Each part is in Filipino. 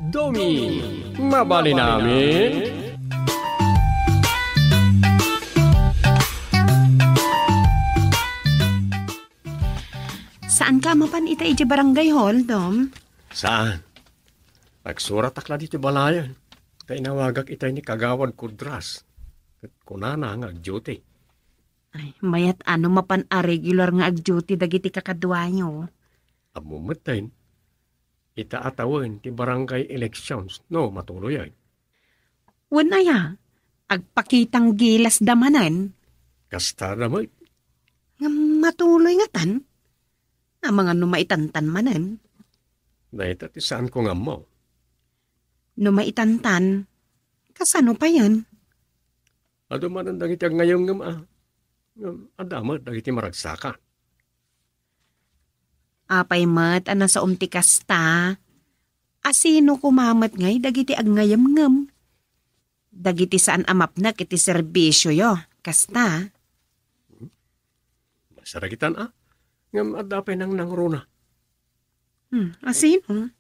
Domi, mabali namin. Saan ka mapan ita iti barangay hall, Dom? Saan? Nagsurat akla dito balayan. Tainawagak itay ni Kagawad Kudras. Kunana nga ag-duty. Ay, mayat ano mapan a regular nga ag-duty dagiti kakadwanyo. Amumatayin. Ita atawan ti barangay elections. No, matuloy ay. Wanaya, agpakitang gilas damanan. Kasta na mo. Nga matuloy nga tan. Ang mga numaitantan manan. Naita ti saan ko nga mo. Numaitantan, kasano pa yan? Ado man ang dagiti ag ngayong nga adamat dagiti maragsaka. Apay mat, ana sa umti kasta. Asino kumamat ngay, dagiti ag ngayam-ngam. Dagiti saan amap na kiti serbisyo yo, kasta. Masaragitan ngam adapay nang nangruna. Asino?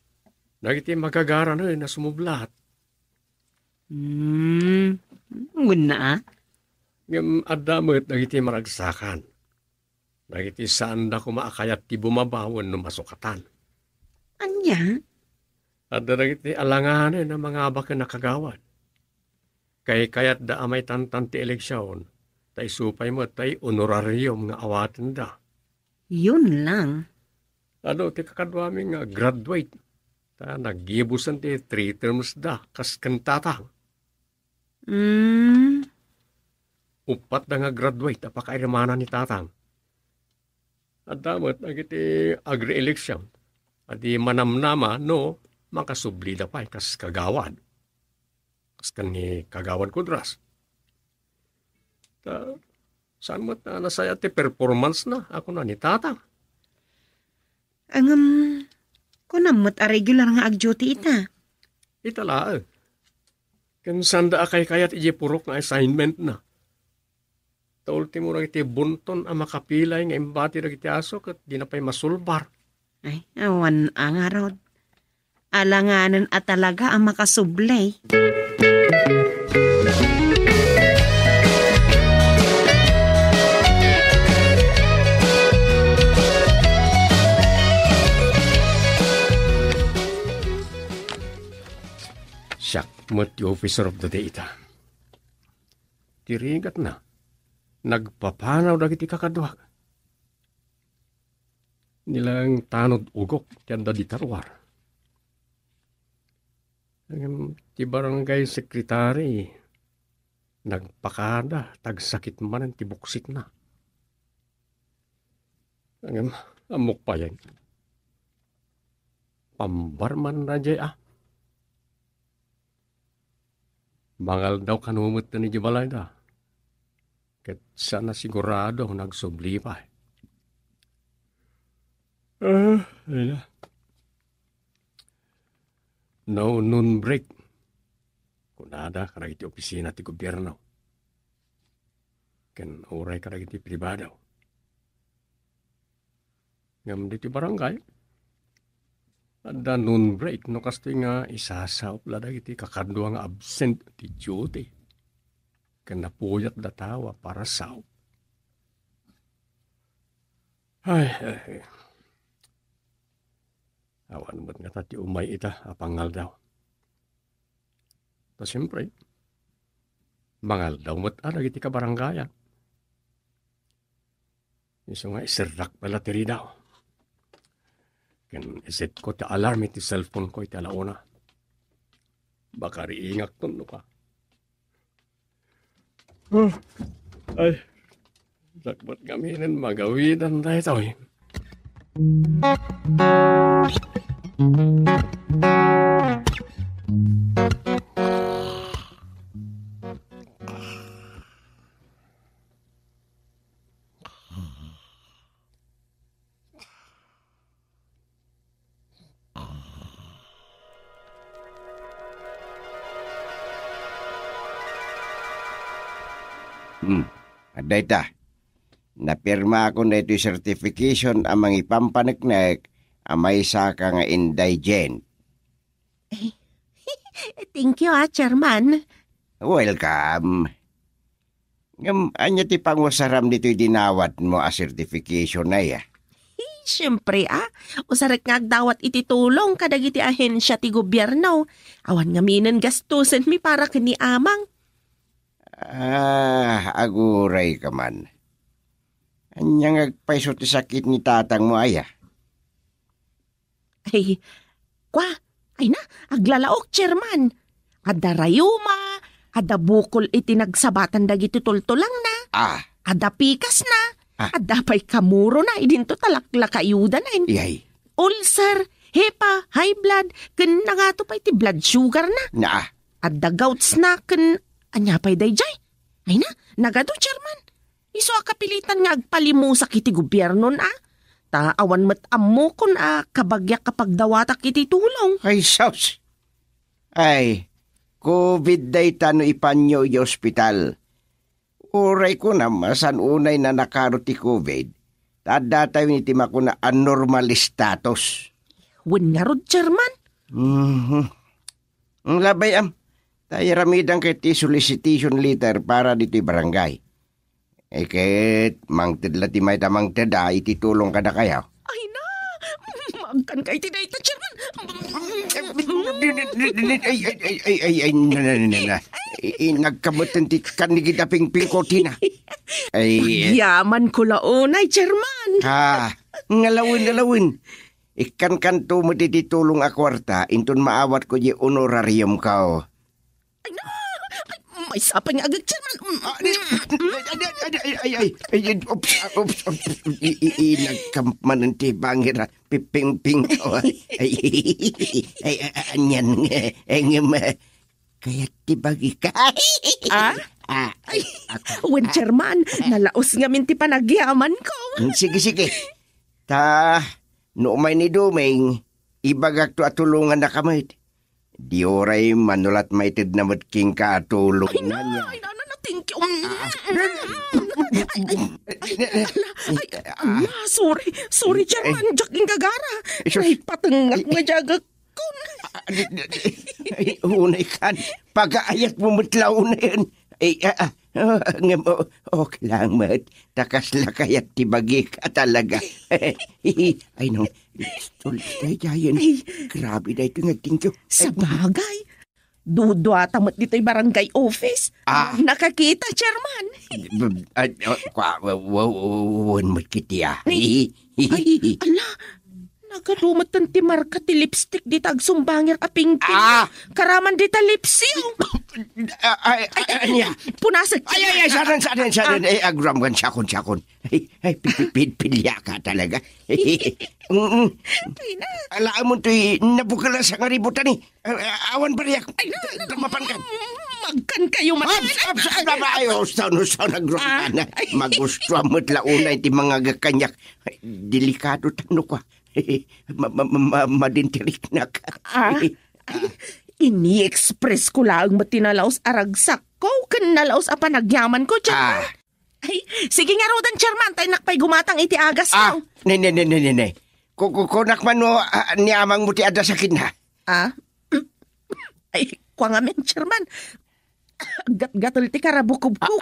Dagiti magagara na sumublat. Guna. Ngam adamat dagiti maragsakan. Dagiti saan da kumaakayat ti bumabawan no masukatan. Anya? At dagiti alanganin na mga abak na kagawad. Kay kayat da amay tantan ti eleksyon, tay supay mo tay honorarium nga awaten da. Yun lang. Ano ti kakadwami nga graduate. Ta naggibusan ti 3 terms da kas kantatang. Upat da nga graduate apakairamanan ni tatang. At damat nagiti agri-eleksyon. At di manamnama no makasubli da pa kas kagawad. Kas ni Kagawad Kudras. Saan mo't na nasaya ti performance na ako na ni tatang. Kunamot a regular nga ag-duty ita. Itala Kan sanda akay kayat iji purok nga assignment na. Ta ultimo na iti bunton ang makapilay nga imbati na iti aso kat di na pa'y masulbar. Ay, awan ang arod. Alanganan at talaga ang makasublay. Siyak mo't the officer of the day ita. Tirigat na. Nagpapanaw dagiti kakadwag. Nilang tanod ugok tiyan da di tarwar. Ti barangay sekretary nagpakada tagsakit man ang tibuksit na. Amok pa yan. Pambarman na jay Bangal daw kanumot na ni Jibalay da. Kat sana sigurado nagsubli pa. Ayun. No noon break. Kunada karagiti opisina ti gobyerno. Ken oray karagiti pribado. Ngam diti barangay. Ada noon break no kasti nga isasawp la dagiti kakadwa nga absent ti duty. Ken napuyat da tawa para sawp. Ay. Awan mo't nga tati umay ita apangal daw. Ta siyempre, mangal daw mo't dagiti kabaranggayan. Iso nga isirrak pala tiri daw. Ken iset ko ti alarm iti cellphone ko iti alauna. Baka riingak ton no ka. Ay, sakbat gaminin magawidan da ito eh. Aday ta. Napirma ako na ito certification amang ipampanagnak amay saka nga indigent. thank you Chairman. Welcome. Anya ti pangusaram dito'y dinawat mo a certification na ya. Siyempre usarik nga agdawat iti tulong kadag iti ahensya ti gobyerno. Awan nga minen gastusin mi para kini amang. Aguray ka man. Anyang agpaiso ti sakit ni tatang mo aya. Ay, ay na, aglalaok, Chairman. Ada rayuma, ada bukol iti nagsabatan dagiti tultulang na. Ada pikas na, ada pa'y kamuro na, idinto talaklaka ayuda na. Iyay. Ulcer, hepa, high blood, ken na nga to pa'y ti blood sugar na. Ada gouts na, ken anya pa'y dayjay. Ay na, nagado, Chairman. Iso akapilitan nga agpalimusak iti gobyerno na. Taawan met ammo kun kabagyak kapag dawatak iti tulong. Ay, saus. Ay, COVID data no ipanyo i ospital. Uray ko na masan unay na nakaro ti COVID. Tada tayo iti makuna anormal status. Wen nga rod, Chairman. Ang labay tayo ramidang kay ti solicitation letter para dito barangay. Kahit mangtid ti may tamang tada, ititulong ka na kayaw. Ay na! Magkan kay tinay ito, Chairman! Nagkamutan ti kanigid aping pingkotina. Yaman ko launay, Chairman! Ngalawin. Ikan kanto mo ditulong a kwarta, intun maawat ko di honorarium kao. Ay na! May sapang agad, Chairman! Oops. Nagkampanan ti bangira. Piping-ping ko. Anyan nga. Kaya ti bagi ka. Wen, Chairman, nalaos nga min ti panagyaman ko. Sige. No may ni Dumeng, ibagak to atulungan na kamay. Di oray manulat maitid na matking katulong na niya. Ay na, thank you. Sorry, Chairman. Jaking gagara. Ay, patengak nga jagak ko. Unay kan, pag-aayat mo matlaw na yun. Okay lang, mat. Takas lakayat tibagi ka talaga. Ay, no. Tulay jayan. Grabe na ito nga tingko. Sa bagay. Dudwa tamot dito'y barangay office. Nakakita, Chairman. Wan mo't kitiya. Ay, ala. Nagalumat ng timarka ti lipstick di tagsumbangir aping karaman di ta lipsiyo. Punasak. Ay, saran. Agram kan sakon. Ay, pilya ka talaga. Alaan mo to'y nabukala sa ngaributan ni. Awan bariyak. Mapan ka. Magkan kayo Ustaw nagram ka na. Magustuhan mo't launay ti mga gakanyak. Delikado tano ka. Madintirik na ka. Ini-express ko lang matinalaos aragsak ko. Kanalaos a panagyaman ko, Chairman. Ay, sige nga rodan, Chairman. Tayo nakpay gumatang iti agas ko. Ne. Kukunak man mo niyamang mo ti ada sakit na. Ay, kwa nga men, Chairman. Gat-gatol ti karabukub-kub.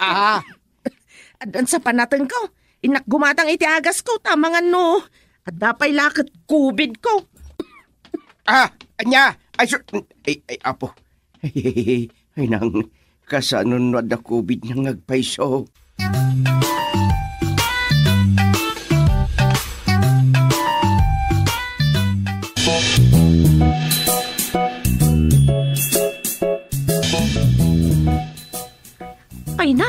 Adan sa panatang ko. Inak gumatang iti agas ko. Tamangan no. At dapay lakad COVID ko. Anya. Ay, apo. Ay, nang kasanon na da COVID nang nagpaiso. Ay na.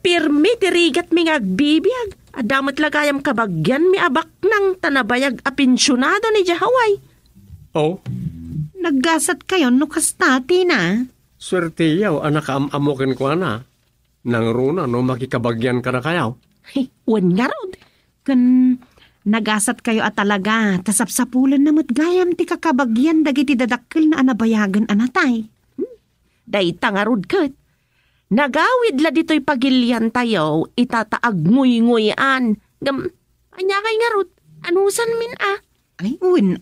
Pirmi tirigat mi ngagbibiyag. Adamat lagayam kabagyan mi abak ng tanabayag a pensyonado ni Jahaway. Oh, Naggasat kayo no kastati na. swerte yaw anak amokin ko na. Nang runa no makikabagyan ka na kayaw. Ay, wan nga rod. Kan nagasat kayo at talaga. Tasapsapulan na gayam ti kakabagyan dagiti dadakkel na anabayagan anatay. Dayta nga rod kat. Nagawid la dito'y pagilyan tayo, itataag nguy-nguyan. Anya kay nga rod, anusan min Ay, uwin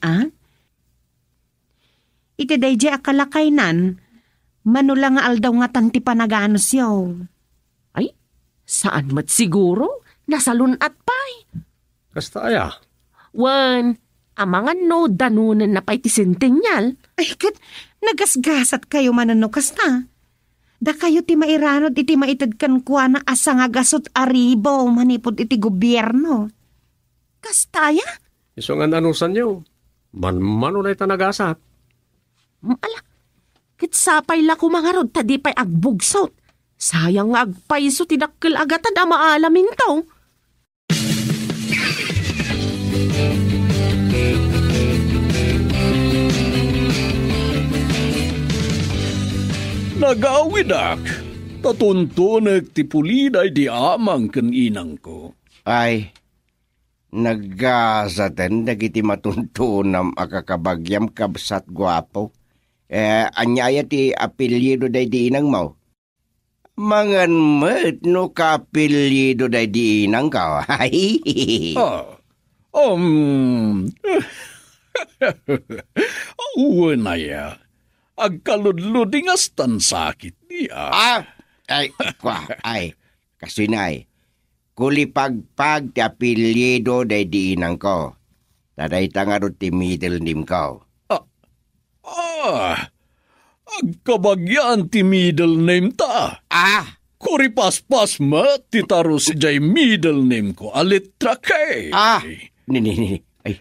iti dayjay akalakaynan, manulang nga aldaw nga tanti panaganos yaw. Ay, saan mat siguro? Nasa lunat pa'y. Kasta aya. Wan, amangan no danunan na pa'y ti sentenyal. Ay, kat nagasgasat kayo mananukas na. Da kayo ti mairanod iti maitad kan kuha na asa nga gasot aribo manipod iti gobyerno. Kastaya? Iso nga nanusan niyo. Manmano na itanagasat. Ala, kitsapay la kumangarod tadi pa'y agbugsot. Sayang nga agpaiso tinakkel agad na maalamin to. Nagawidak, tatuntunek ti puliday di amang ken inang ko. Ay, naggasaten dagiti matuntunam akakabagyam kabsat guwapo. Anyaya ti apelyido day di inang mo. Mangan met no kapelyido day di inang ka. Ay, Uwanaya, agkaludluding astan sakit niya. Kasinay. Kulipagpag ti apelyido day di inang ko. Taday tangarot ti middle name ko. Agkabagyan ti middle name ta. Kuripaspas ma, ti taro si jay middle name ko, alitra kay. Nini. Ay,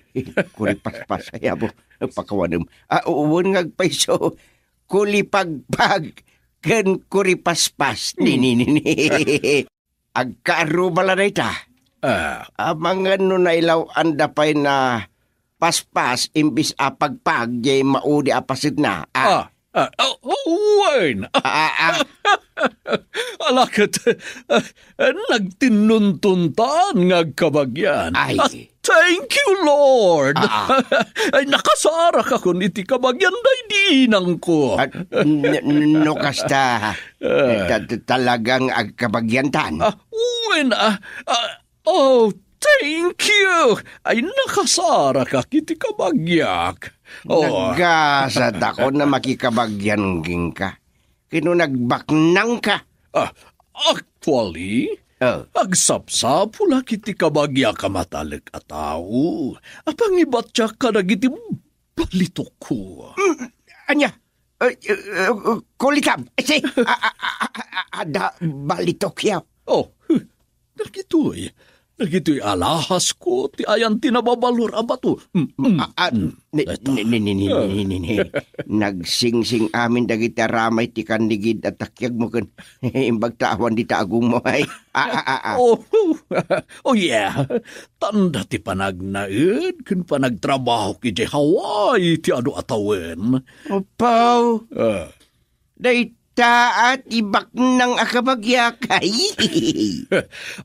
kuripaspas. Ay, abo, pakawanam. Uwan ngagpaiso, kulipagpag, ken kuripaspas. Nini. Agkarubala na ita. Mga na ilaw anda pa'y na paspas, imbis apagpag, jay maudi apasit na. Wayne! Alakit, nagtinuntuntan ngagkabagyan. Ay. Thank you, Lord! Ay, nakasara ka kun iti kabagyan day dinang ko. No kasta, talagang agkabagyantan. Wayne, thank you! Ay, nakasara ka kiti kabagyak. Naggasad ako na makikabagyan ka. Kino nagbaknang ka. Actually, agsapsapula kiti kabagya ka matalag a tao. Apangibat siya ka nagiti balitok ko. Anya? Kulitab. Ada balitok yaw. Nagito'y alahas ko, ti ayan tinababalor abato. Nagsingsing amin dagiti ramay ti kandigid at takyag mo kan imbag tawan di taagong mo ay. Yeah. Tanda ti panagnaid, kun panagtrabaho ki jay Hawaii ti ado atawen. Opo. Day taat ibak ng akabagyakay.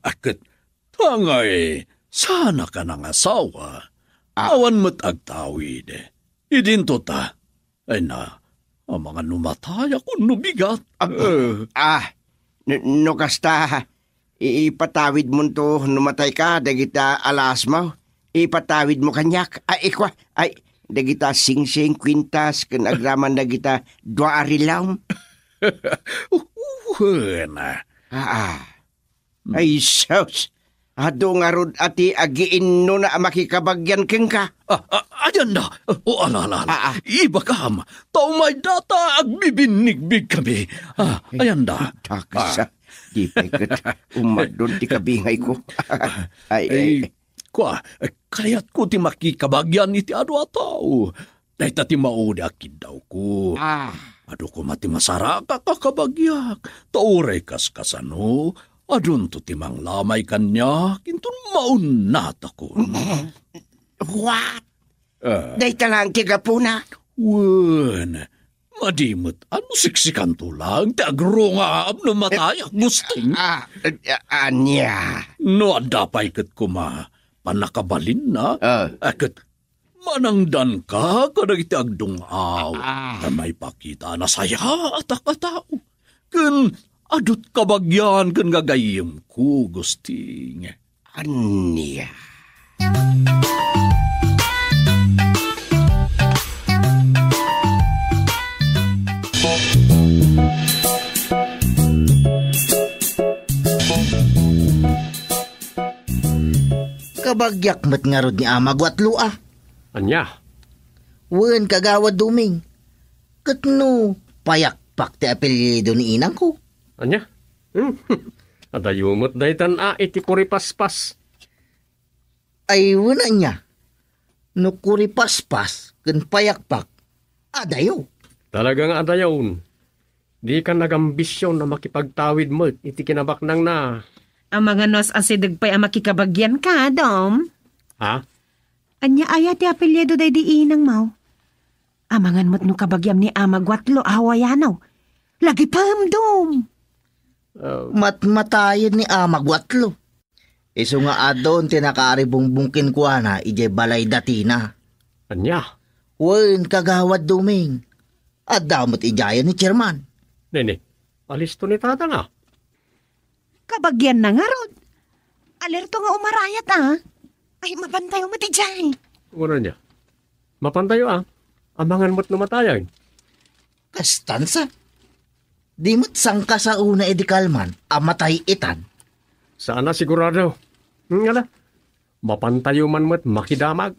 Akit, tangay, sana ka ng asawa. Awan mo't agtawid. Idinto ta. Ay na, ang mga numataya kung nubigat. No kasta, ipatawid mo to numatay ka, dagita alas mo. Ipatawid mo kanyak. Dagita sing-sing, kwintas, kanagraman dagita duarilaw. Ay, sus. Ado nga rod ati agiin no na makikabagyan keng ka. Ayan na. Alala. Iba kam. Taumay data agbibinig-big kami. Ayan na. Takasa. Di pa ikat. Umadon ti kabingay ko. Kayat ko ti makikabagyan iti ado ataw. Dahil ti maudi akid daw ko. Ado ko mati masaraka kakabagyak. Tauray kaskasano. Adun to timang lamay kanya, kintun maunata ko. What? Day talang tigapuna? Wen, madimot, ano siksikan to lang? Tiagro nga no matayak gusting. Anya? No, adapay kat kuma, panakabalin na. Akat, manangdan ka, kadag itiagdungaw. Na may pakita na saya at akatao. Kun, adut kabagyan kan gagayim ko, gusting. Anya? Agyak mat nga rod ni Amagwatlo ah. Anya, Wen kagawad duming. Katno payakpak ti apelyido ni inang ko. anya. Adayumot daytan iti kuripaspas. Ay wala niya. No kuri paspas ken payakpak. Adayo. Talagang adayawn. Di ka nagambisyon na makipagtawid mo iti kinabaknang na. Ang mga nos asidag pa'y ang makikabagyan ka, Dom. Ha? Anya aya ti apelyido day di inang mau. Amangan mo't no kabagyam ni Amagwatlo hawayanaw. Lagi pam, Dom. Matmatayan ni Amagwatlo. Iso nga adon tinakaaribungbungkin ko na ije balay datina. Anya. Wen kagawad duming. At damot ijayan ni chairman. Nene, alisto ni tata na. Kabagyan na nga rod. Alerto nga umarayat ah. Ay mapantayo matijay. Wala niya. Mapantayo Amangan mo't numatayan. Kastansa. Di mo't sangka sa una edikalman amatay itan. Saan na sigurado? Ngala. Mapantayo man mo't makidamag.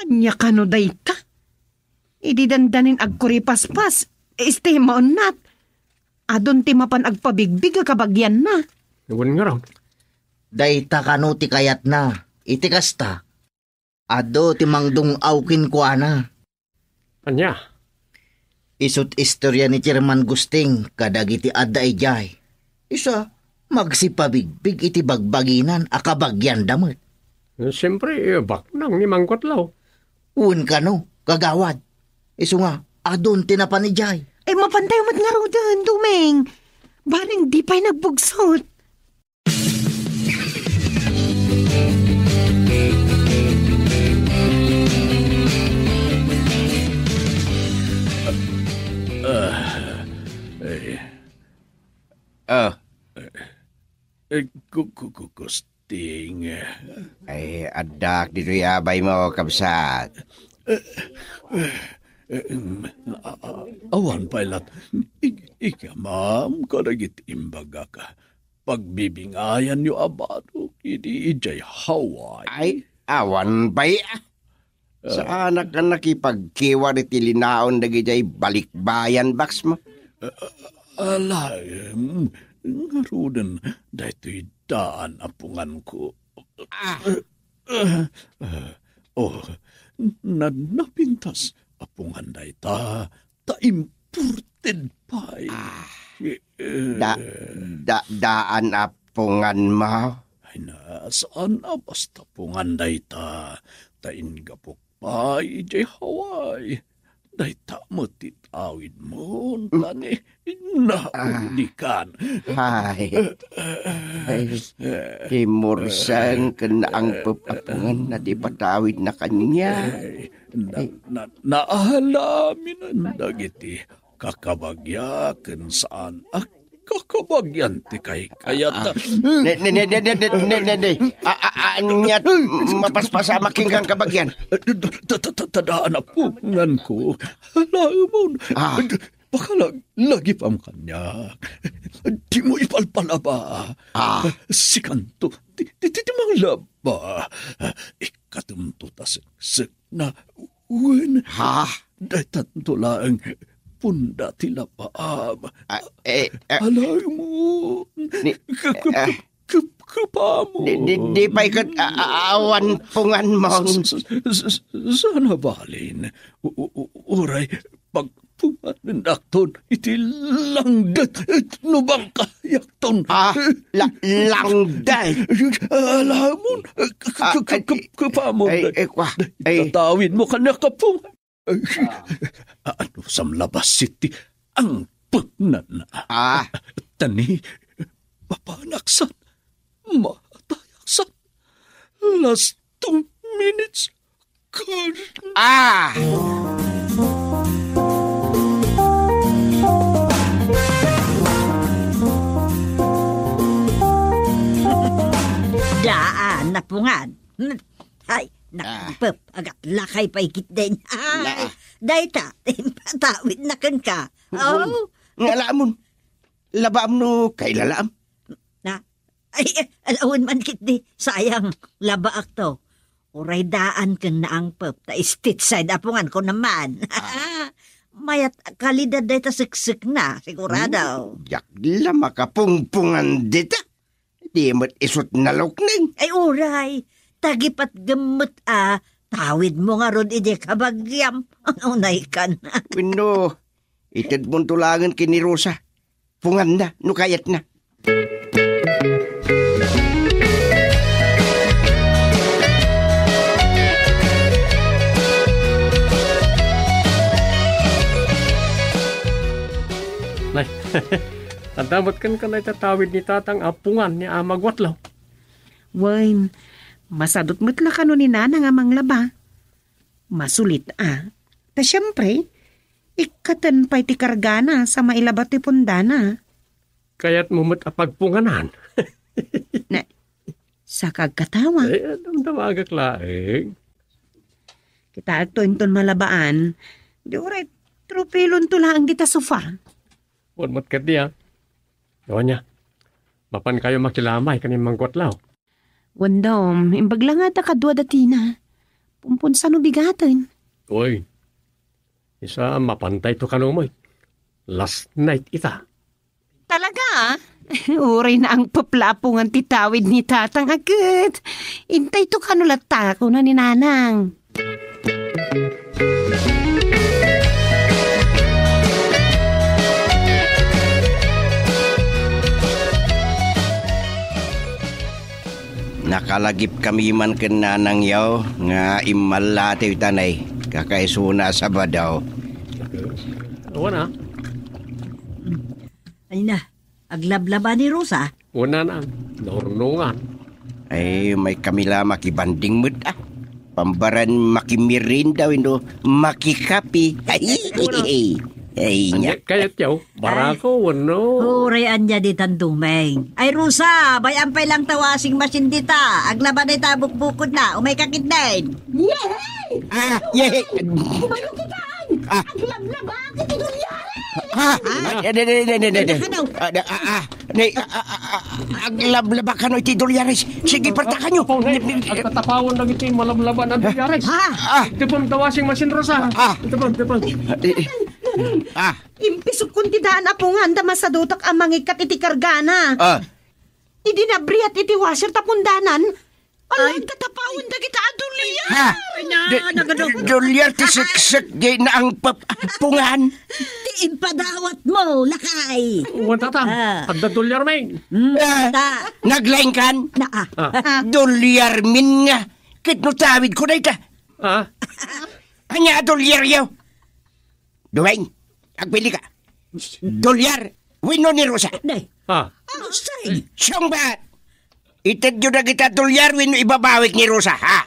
Anya ka no day ka. Idi dandanin agkuripaspas. Este maon nat. Adon ti mapan agpabigbig kabagyan na. Ewan nga raw. Dayta kano ti kayat na. Iti kasta. Ado ti mangdung awkin kwa na. Anya. Isut istorya ni Chairman Gusting kadagiti adda ijay. Isa, magsipabigbig iti bagbaginan akabagyan damot. Siyempre, baknang ni Mangkotlaw. Un kano, kagawad. Iso nga, adon tinapan ijay. Ay mapantayo mat nga rodan, Dumeng. Baring di pa'y nagbugsot. Gusting. Ay, adak dito yabay mo, kabsat. Awan pailat. Ika ma'am, karagit imbaga ka. Pagbibingayan niyo abado, hindi ijay Hawaii. Ay, awan bay Sa anak ka nakipagkiwar iti linaon dagijay balikbayan baks mo. Alayem, ngarudan daytoy daan apungan ko. Napintas apungan dayta, ta imported pay. Daan apungan mo. Ay na, saan basta pungan dayta, ta ingapok pay jay Hawaii. Dayta mo titawid mo, tani, naulikan. Ay, Timursan kena ang papapungan na di patawid na kanya. Naalamin ang dagiti kakabagyakan saan kakabagyan ti kay kayata. Anyat mapaspasa makinggang kabagyan. Tadaan na pungan ko. Alamon. Baka lagi pang kanya. Di mo ipalpalaba. Sikanto. Di mang laba. Ikatumtutas na uwan. Dahitanto lang punda tila paam. Alay mo. Kapamo. Di pa ikat awan pungan mo. Sana balin. Uray, pagpumat ng akton, iti langdat, nubang kayakton. Langdat? Alamon, kapamo. Tatawin mo ka na kapumat. Ano samlabas city ang pagnan. Tani, papanaksan, matayaksan, last 2 minutes, Daan na pungan. Ay, nakapap, agat lakay pa ikit din. Ay, dayta, patawid na kan ka. Oh. Ngalamon, labaam no kay lalaam. Ay, alawin man kit di. Sayang, labaak to. Uray daan ka na ang pop. Ta state side apungan ko naman. Mayat kalidad day ta siksik na, sigurado. Yakla makapungpungan dita. Di mo't isot na lukning. Ay, uray. Tagipat gamot tawid mo nga ron ide kabagyam. Ang unay kan. Wino, itad mong tulangan kini Rosa. Pungan na, nukayat na. Nay, tandamot kan na itatawid ni tatang apungan ni Amagwatlaw. Wain, masadot mo't la kano ni nanang amang laba. Masulit Ta siyempre, ikatan pa'y ti kargana sa mailabat ti pundana. Kaya't mumut apagpunganan. Sa kagkatawa. Anong damagak laing? Kita agto-inton malabaan. Di oray, tropilon to lang kita sofa. Huwag mo't kat diya. Gawa niya, mapan kayo makilamay kanin Manggwatlaw. Wandom, imbag lang ata kadwa datina. Pumpun sa nubigatin. Uy, isa mapantay to kanumoy. Last night ita. Talaga? Uray na ang paplapungan titawid ni tatang agad. Intay to kanulata ko na ni nanang. Nakalagip kami man ken nanang yaw nga imalate tanay kakaisuna sa badaw. Una, Ay na, aglablaba ni Rosa. una na, naurnungan. Ay, may kamila makibanding mood Pambaran makimirin daw ino makikapi. Ay, nya. Kayat yaw, barako, wano. Huray anya di tandumeng. Ay Rosa, bayampay lang tawasing masin dita. Aglaba na itabuk-bukod na, umay kakit din. Yay! Aglablaba ka no iti dolyares. Sige, partakan nyo. Agtatapawan lang ito yung malablaban ng dolyares. Ito pong tawasing masin, Rosa. Ito pong. Impisok kung tidaan apungan da masadutak ang mangikat iti kargana. Idi nabriat iti washer tapundanan. Alam katapawan da kita aduliya. Dolyar ti siksik di na ang papungan. Ti impadawat mo, lakay. Uwan tatang, agda dolyar may. Naglaing kan? Na Dolyar min nga. Kitnutawid ko na ita. Anya dolyar yaw. Duweng, agbili ka. Dolyar, wino ni Rosa. Nay. Say. Siyang ba? Itad yun na kita dolyar, wino ibabawik ni Rosa, ha?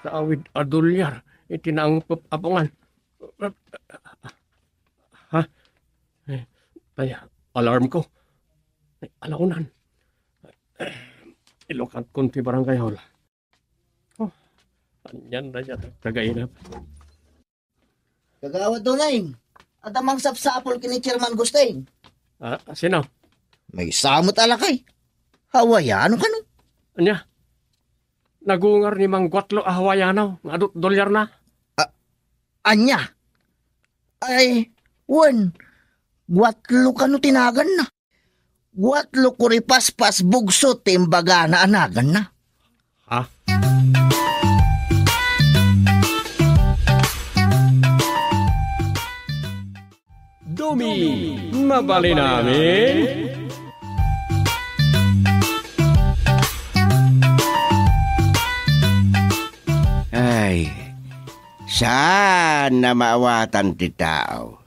Sa awid a dolyar, itinaang apungan. Ha? Ay, alarm ko. Ay, alaunan. Ilokat kunti barangay hall. Yan na yan, tagainap. Kagawad doon na Adamang sapsapol kini Chairman Gusteng. Sino? May samot alakay. Hawaiano ka no? Anya? Nagungar ni Manggwatlaw Hawaiano, nga dolyar na. Anya? Ay, wan. Gwatlo ka no tinagan na. Gwatlo kuripaspas bugso timbaga na anagan na. Ha? Dumi, mabali namin. Ay, sana maawatan ti tao.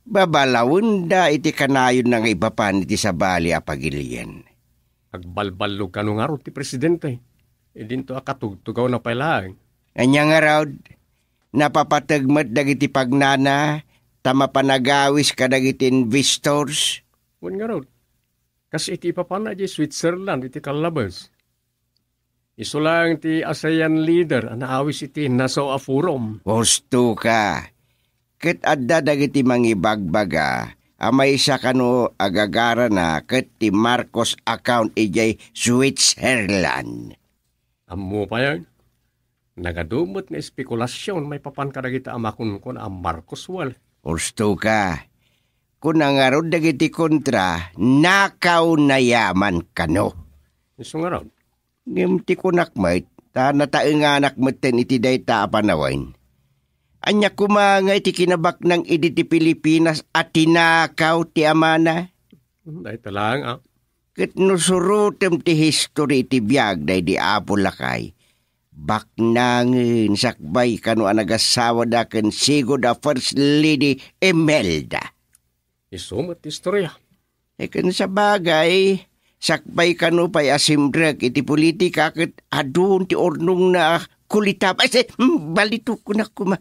Babalawon da iti kanayon ng iba pa iti sa bali apagilian. Agbalbalog ka nung araw ti presidente. Dinto akatugtugaw na pala. Anya nga raw, napapatagmat dagiti pagnana, tama panagawis ka dagiti investors. Wan nga raw. Kasi iti ipapana di Switzerland, iti kalabas. Iso lang ti ASEAN leader, anaawis iti Nassau Forum. Gusto ka. Ket adda dagiti mangibagbaga, amay sa kano agagara na ket ti Marcos account ijay Switzerland. Amo pa yan. Nagadumot nga espekulasyon may papan ka dagiti amakon ko na ang Marcos wal. Ursto ka. Kung nangarod dagiti kontra, nakaw na yaman kano. Iso nga raw. Ngimti ko nakmait, ta nataenganak meten iti dayta apanawain. Anya kumanga iti kinabak ng iditi Pilipinas at tinakaw ti amana. Dahil talang ah. Ket nusurutem ti history ti biag day di apo lakay. Baknangin sakbay kano anagasawa da ken sigo da First Lady Imelda. Isumot istorya. Ken sa bagay, sakbay kano pa'y asimdrag iti politika ket adun ti ornong na kulitap. Ay, balito ko na kuma.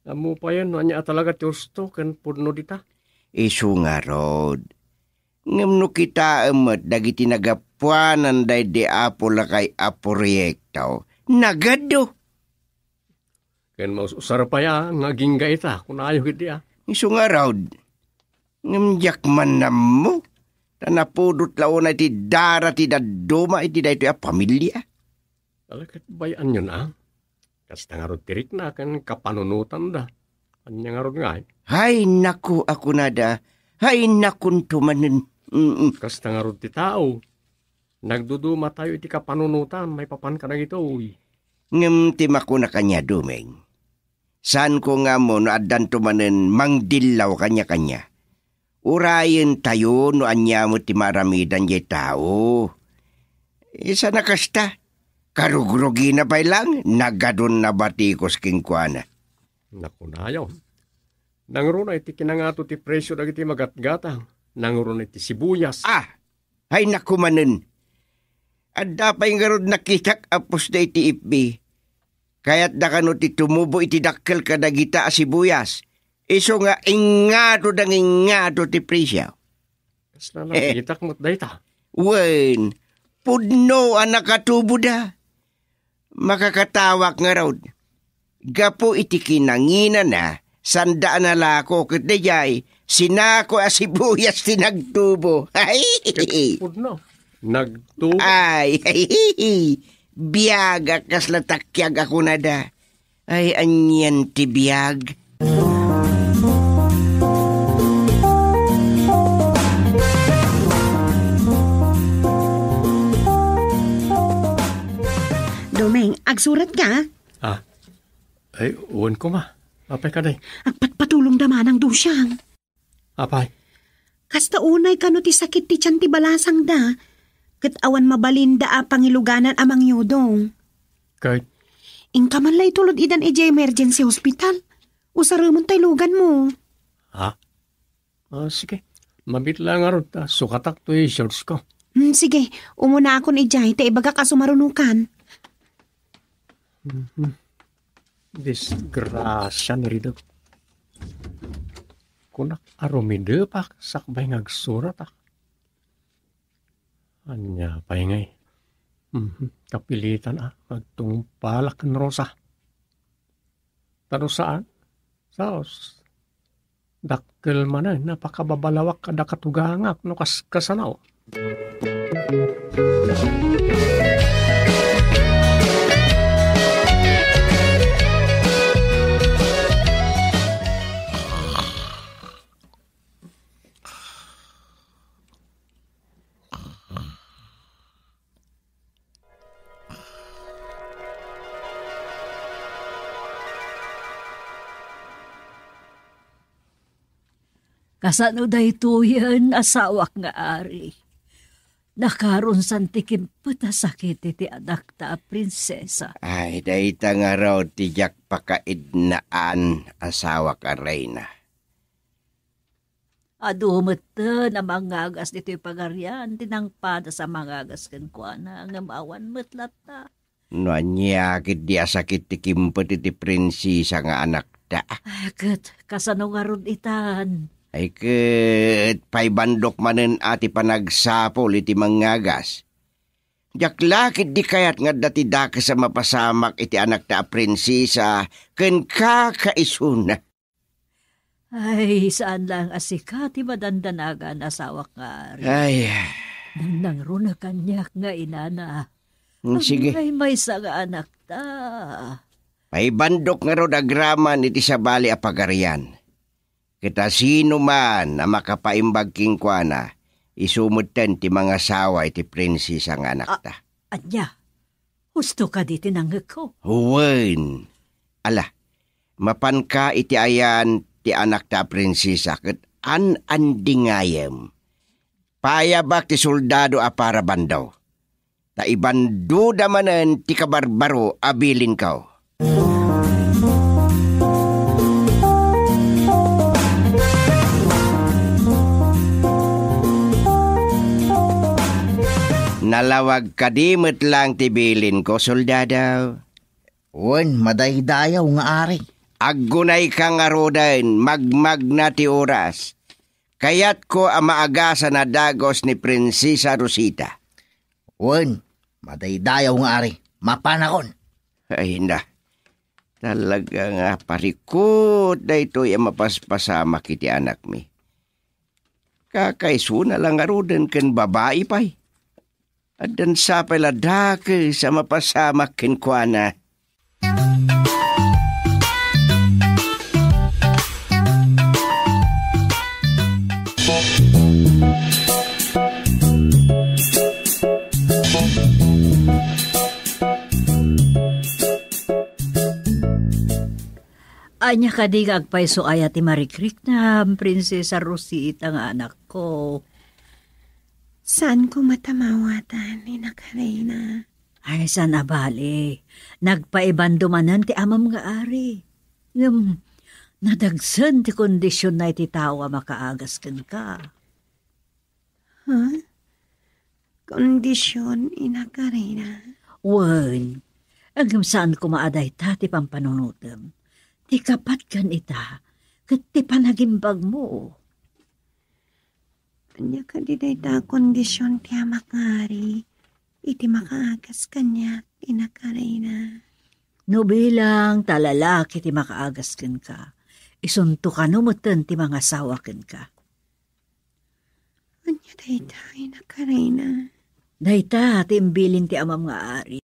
Amo pa yan, anya talaga ti gusto kan purno dita. Isu nga rod. Ngam no kita emet dagiti nagapuanan day di apo lakay a proyekto. Nagado. Ken mausar pa ya, ngaging ita, kung ayaw hindi ah. Isu nga rod. Ngam jakman na mo. Tanapudot lao na iti dara ti daduma iti da ito ya pamilya. Talagat bayan yun ah. Kasta nga rod tirik na kan kapanunutan da. Anya nga rod nga eh. Hay naku ako na da. Hay nakun tumanin. Kasta nga rod ti tao. Nagduduma tayo iti kapanunutan, may papan ka na ito uy. Ngem tima ko na kanya dumeng. Saan ko nga mo no addan tumanin mangdilaw kanya-kanya. Urayin tayo no anya mo ti maramidan jay tao. Isa na kasta. Karugrugi na pa lang, nagadon na batikos kingkwana. Naku na ayaw. Nangro na iti kinangato ti presyo dagiti magatgatang. Nangro na iti sibuyas. Ay nakumanen. At dapay nga rod nakitak apos da iti ipbi. Kaya't da kano ti tumubo iti dakkel kadagita a sibuyas. Iso nga ingado dang ingado ti presyo. Kas na lang, itak mo't dayta. Wen, pudno ang nakatubo da. Makakatawak nga raw. Gapo iti kinangina na, sandaan na lako kitayay, sinako a sibuyas tinagtubo. Ay! Pudno. Nagtubo. Ay! Biyag akas latakyag ako na da. Ay, anyan ti biyag. Domeng, agsurat ka? Ay, uwan ko ma. Apay ka day. Agpatpatulong daman ang dusyang. Apay. Kasta unay kano ti sakit ti tiyan ti balasang da. Ket awan mabalinda a pangiluganan amang yudong. Kahit. Ingkaman lay tulod idan iti emergency hospital. Usaramon tay lugan mo. Sige. Mabit lang nga ron. Sukatak to shorts ko. Sige, umuna akon ijay, ta ibaga ka sumarunukan. Disgrasya ni Rido. Kunak arumide pa sakbay ngagsurat ah. Anya paingay. Kapilitan ah. Magtungpalak ng rosa. Tano saan? Saos. Dakkel man ay napakababalawak kada katugangak no kasanaw. Kasano dayto yan asawak nga ari. Nakaroon santikim puta sakit iti anak ta prinsesa. Ay, dayta nga raw tijak pakaidnaan asawa ka reyna. Adumot na mangagas dito yung pagarian, tinangpada sa mangagas kan kuana, nga maawan matlata. No anyakit di asakit ti kimpet iti prinsesa nga anak da. Ay, kat, kasano nga ron itan. Ay ket pay bandok manen ati panagsapol iti mangagas. Jaklakit di kayat nga dati dake sa mapasamak iti anak ta prinsesa ken kakaisuna. Ay, saan lang asika ti madandanagan asawa nga ari. Ay, Nang runa kanyak nga inana. sige. Ay, may sa nga anak ta. May bandok nga ro agraman iti sa bali a pagarian. Kita sino man na makapaimbag king kuana, isumutten ti mga sawa iti prinsesa nga anak ta. Anya, husto ka di tinanggag ko. Huwain. Ala, mapan ka iti ayan ti anak ta prinsesa ket an-andingayem. Payabak ti soldado a para bandaw. Ta ibanduda manen ti kabarbaro abilin kaw. Nalawag kadimot lang tibilin ko, soldado. Wen, madaydayaw nga ari. Aggunay ka nga rodan, magmag na ti oras. Kayat ko ang maagasa na dagos ni Prinsesa Rosita. Wen, madaydayaw nga ari. Mapanakon. Ay na, talaga nga parikot na ito yung mapaspasama kiti anak mi. Kakaiso na lang nga rodan kan babae pa'y. At dan sa paladake sa mapasama kinkwana. Anya kadigag pa'y so aya ti Marikrik na Prinsesa Rosita nga anak ko. Saan ko matamawatan ni Nakarina? Ay, saan abali. Nagpaibandumanan ti amam nga ari. Nadagsan ti kondisyon na iti tawa makaagas kan ka. Huh? Kondisyon ina Karina? Wen, agam saan ko maaday ta ti pampanunutem. Ti kapat kan ita, kat ti panagimbag mo. Anya ka di ta kondisyon ti amak ngari, iti makaagas kanya, ina Karina. No bilang talalaki ti makaagas kan ka, isunto ka numutan ti mga asawa kan ka. Anya dayta, ina Karina. Dayta ti imbilin ti amam nga ari.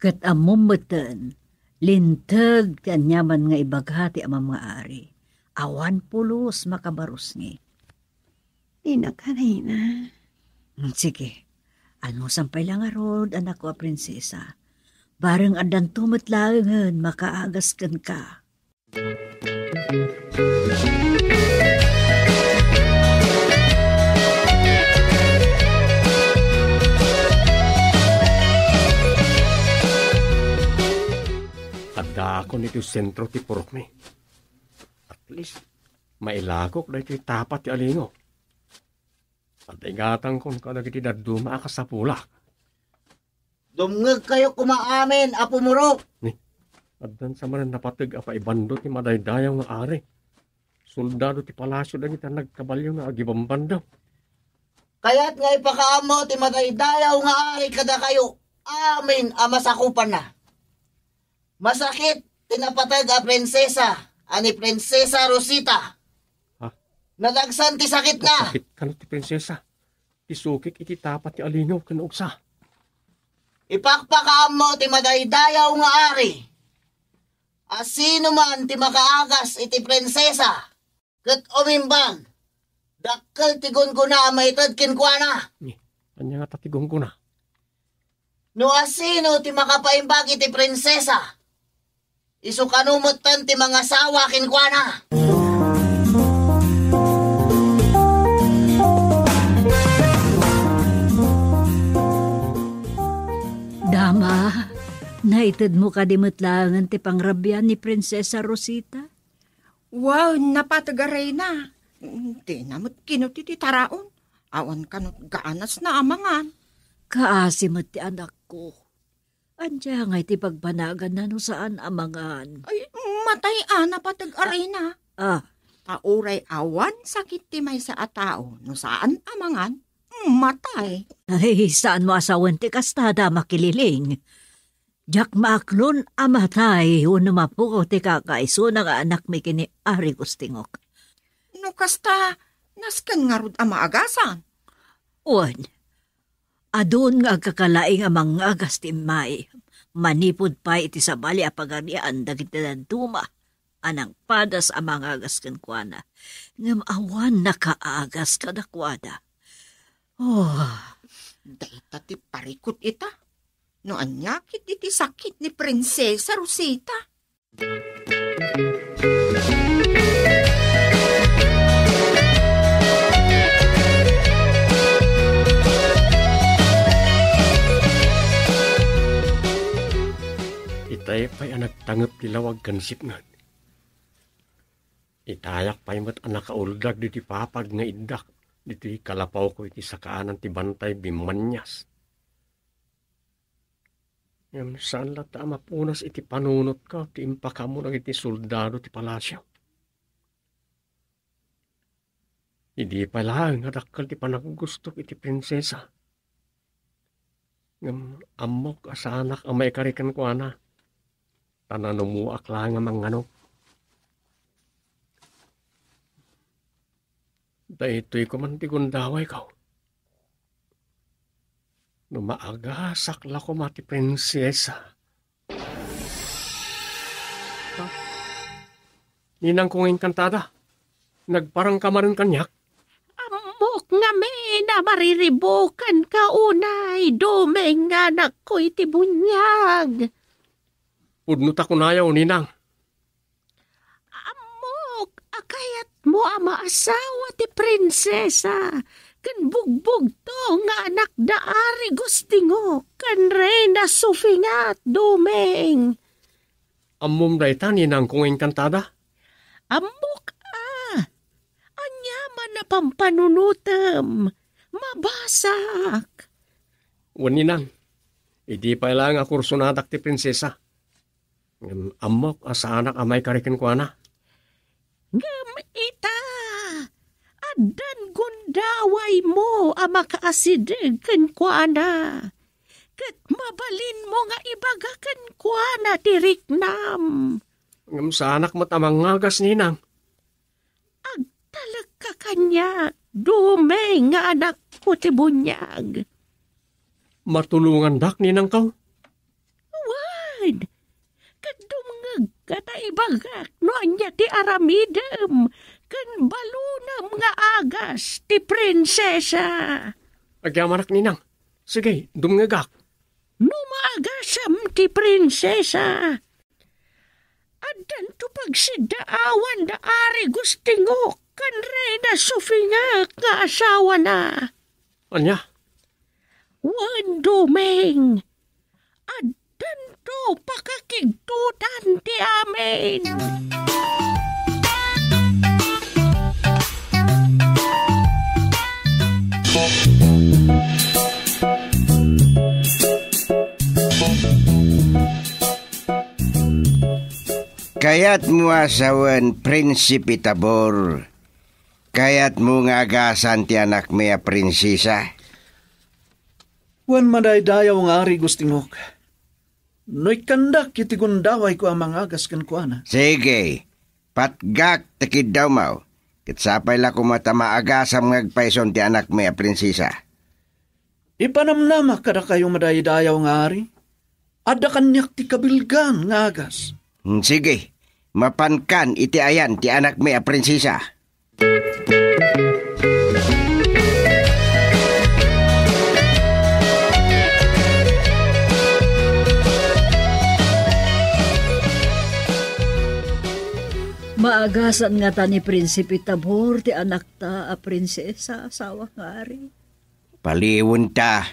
Kat amom mutan, lintag ti anyaman nga ibagha ti amam nga ari. Awan pulos makabarus ni. Ina Karina. Sige, ano sampay lang arod, anak ko a prinsesa. Barang andan tumatlangan, makaagas kan ka. Ada ako nito sentro ti purok mi. At least, mailagok na ito tapat ti alingo. At ingatang kung kadagiti daduma ka sa pulak. Dumngag kayo kumaamin, Apo Murok. At dan sa manan napatag apa ibando ti madaydayaw nga ari. Soldado ti palasyo na kita nagkabalyo nga agibamban daw. Kaya't nga ipakaamo ti madaydayaw nga ari kada kayo. Amin ang masakupan na. Masakit tinapatag a prinsesa, ani Prinsesa Rosita. Ha? Nadagsan ti sakit na. Sakit ka no ti prinsesa. Isukik iti tapat ti alingaw kanugsa. Ipakpakaam mo ti madaydayaw nga ari. Asino man ti makaagas iti prinsesa. Kat umimbang. Dakkel ti gunguna maitad kinkwana. Anya nga tatigong ko na. No asino ti makapaimbag iti prinsesa. Isukanumutan ti mga sawa kinkwana. Dama, naitad mo ka dimutlangan ti pangrabyan ni Prinsesa Rosita? Wow, napatagaray na. Di namot kinuti ti taraon. Awan kanot gaanas na amangan. Kaasimot ti anak ko. Andiya nga iti pagbanagan na no saan amangan. Ay, matay napatagaray na. Pauray awan sakit ti may sa atao. No saan amangan? Matay. Ay, saan mo asawan ti kastada makililing? Jak maaklon amatay, uno mapuko ti kakaiso na nga anak mi kini Ari Gustingok. kasta nasken nga rod ang maagasan. Uwan, adun nga kakalaing amang agas ti May. Manipod pa iti sabali apagarian dagiti daduma. Anang padas amang agas kan kuana. Ngam awan nakaagas kadakwada. Oh, Dayta ti parikot ita. No anyakit iti sakit ni Prinsesa Rosita. Itay pa'y anak tangep dilawag kansip nga. Itayak pa'y mat anak kauldag di papag nga idak. Dito kalapaw ko iti sakaanan ti bantay bimanyas. Ngam saan lata mapunas iti panunot ka, ti impaka mo nang iti soldado ti palasyo. Hindi pala nga dakal ti panaggusto iti prinsesa. Ngam amok asanak amay karikan ko ana. Tananumuak lang nga manganok. Dahito'y kumantigundaway ka. Numaaga sakla ko mati prinsesa. Ninang kong enkantada. Nagparang kamarin kanyak. Amok nga may na mariribukan ka unay. Dumeng nga anak ko iti bunyag. Udnot ako nayaw, ninang. Amok, akayat mo ama asawa ti prinsesa. Kan bugbog to nga anak da ari gustingo. Kan Reyna Sufingat dumeng. Amom dayta, ninang kong enkantada. Amok anya man na pampanunutem. Mabasak. Wan ninang, hindi pa ilang kursunadak ti prinsesa. Amok asanak amay karikin ko ana. Ngam ita, adan gundaway mo ama kaasideg kan kuana. Kat mabalin mo nga ibagakan kuana tiriknam. Ngam sanak mo tamang ngagas ninang. Agtalag ka kanya, dumeng nga anak ko ti bunyag. Matulungan dak ninang kaw. Wad, kadumngag kata ibagak no anya ti aramidem. Kan balunam nga agas ti prinsesa. Agyamanak ninang. Sige, dumngagak. Numagasam ti prinsesa. Adan to pagsidaawan da ari gustingo kan Reyna Sofia nga asawa na. Anya? Wan dumeng. Adan to pakakigtutan ti amin. Kaya't mo asawan Prinsipe Tabor. Kaya't mo nga agasan ti anak mea prinsesa. Wan madaydayaw nga ari gustingok. No'y kandak iti gundaway ko ang mga agas kan kuana. Sige, patgak takid daw mau. Kitsapay la ko mata maagasam ngagpaison ti anak mea prinsesa. Ipanamnama kada kayo madaydayaw nga ari. Ada kanyak ti kabilgan nga agas. Sige, mapankan iti ayan ti anak mea prinsesa. Maagasan nga ta ni Prinsipe Tabor ti anak ta a prinsesa asawa nga ari. Paliwon ta.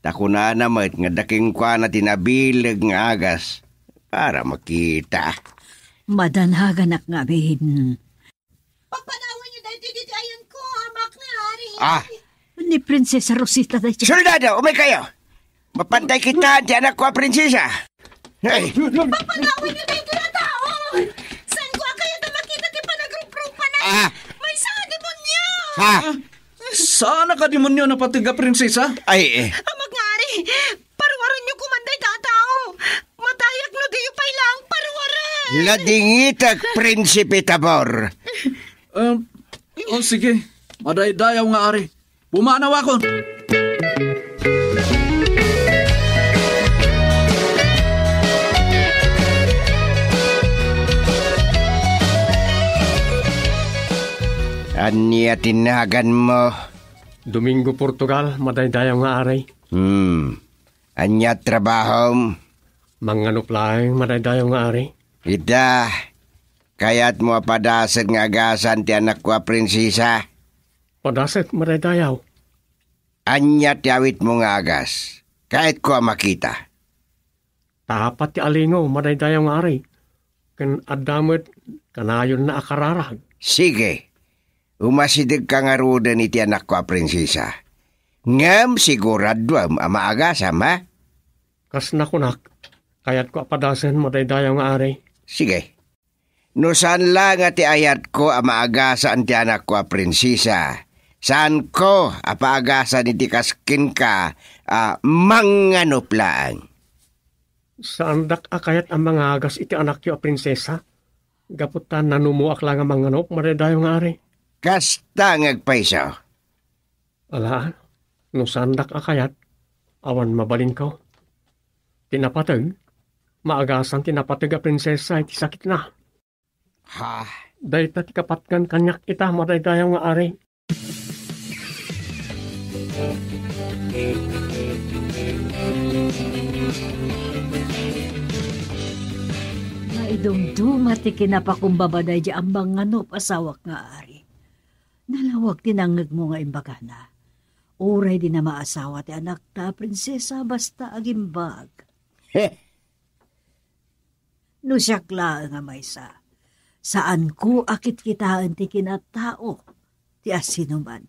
Takuna namat nga daking kwa na tinabilag nga agas para makita. Madanhagan nga bin. Papanawan niyo dahil dito ayan ko, amak na hari. Ni Prinsesa Rosita dahil. Soldado, umay kayo. Mapantay kita di anak ko a prinsesa. Hey. Papanawan niyo dahil na tao. Saan ko kayo na makita ti panagrup-rupa na? May saan demonyo. Sana ka demonyo na patiga prinsesa? Ay, Amak nga hari, parwaran niyo kumanday tatao. Matayak no diyo pa ilang parwaran. ladingitag Prinsipe Tabor. O sige, madaydayaw nga ari. Pumanaw ako. Anya tinagan mo? Domingo, Portugal, madaydayaw nga aray. Anya trabaho? Manganop lang, madaydayaw nga aray. Ida, kaya't mo padasad nga agasan ti anak ko a prinsesa. Padaset, madaydayaw. Anya ti awit mo nga agas, kahit ko makita. Tapat ti alingaw, madaydayaw nga aray. Kan adamot, kanayon na akararag. Sige, umasidig ka nga rudan iti anak ko a prinsesa. Ngam siguradwam ama agasam, ha? Kas nakunak, kaya't ko apadasen, madaydayaw nga aray. Sige. No saan lang ati ayat ko amaagasan ti anak ko a prinsesa. Saan ko apaagasan iti kaskin ka manganop lang. Saan dak akayat ang mga agas iti anak yo a prinsesa? Gaputan nanumuak lang ang manganop, madaydayaw nga aray. Kasta ngagpaiso. Alaan, no saan dak akayat, awan mabalin ko. Tinapatag, maagasan tinapatag a prinsesa iti sakit na. Ha? Dahil ti kapatkan kanyak ita, madaydayaw nga aray. Maidumduma ti kinapakumbabaday di ambang nganop asawak nga ari. Nalawag tinangag mo nga imbagana. Uray di na maasawa ti anak ta prinsesa basta agimbag. No siyakla nga maysa. Saan ko akit kitaan ti kinatao, ti asinuman,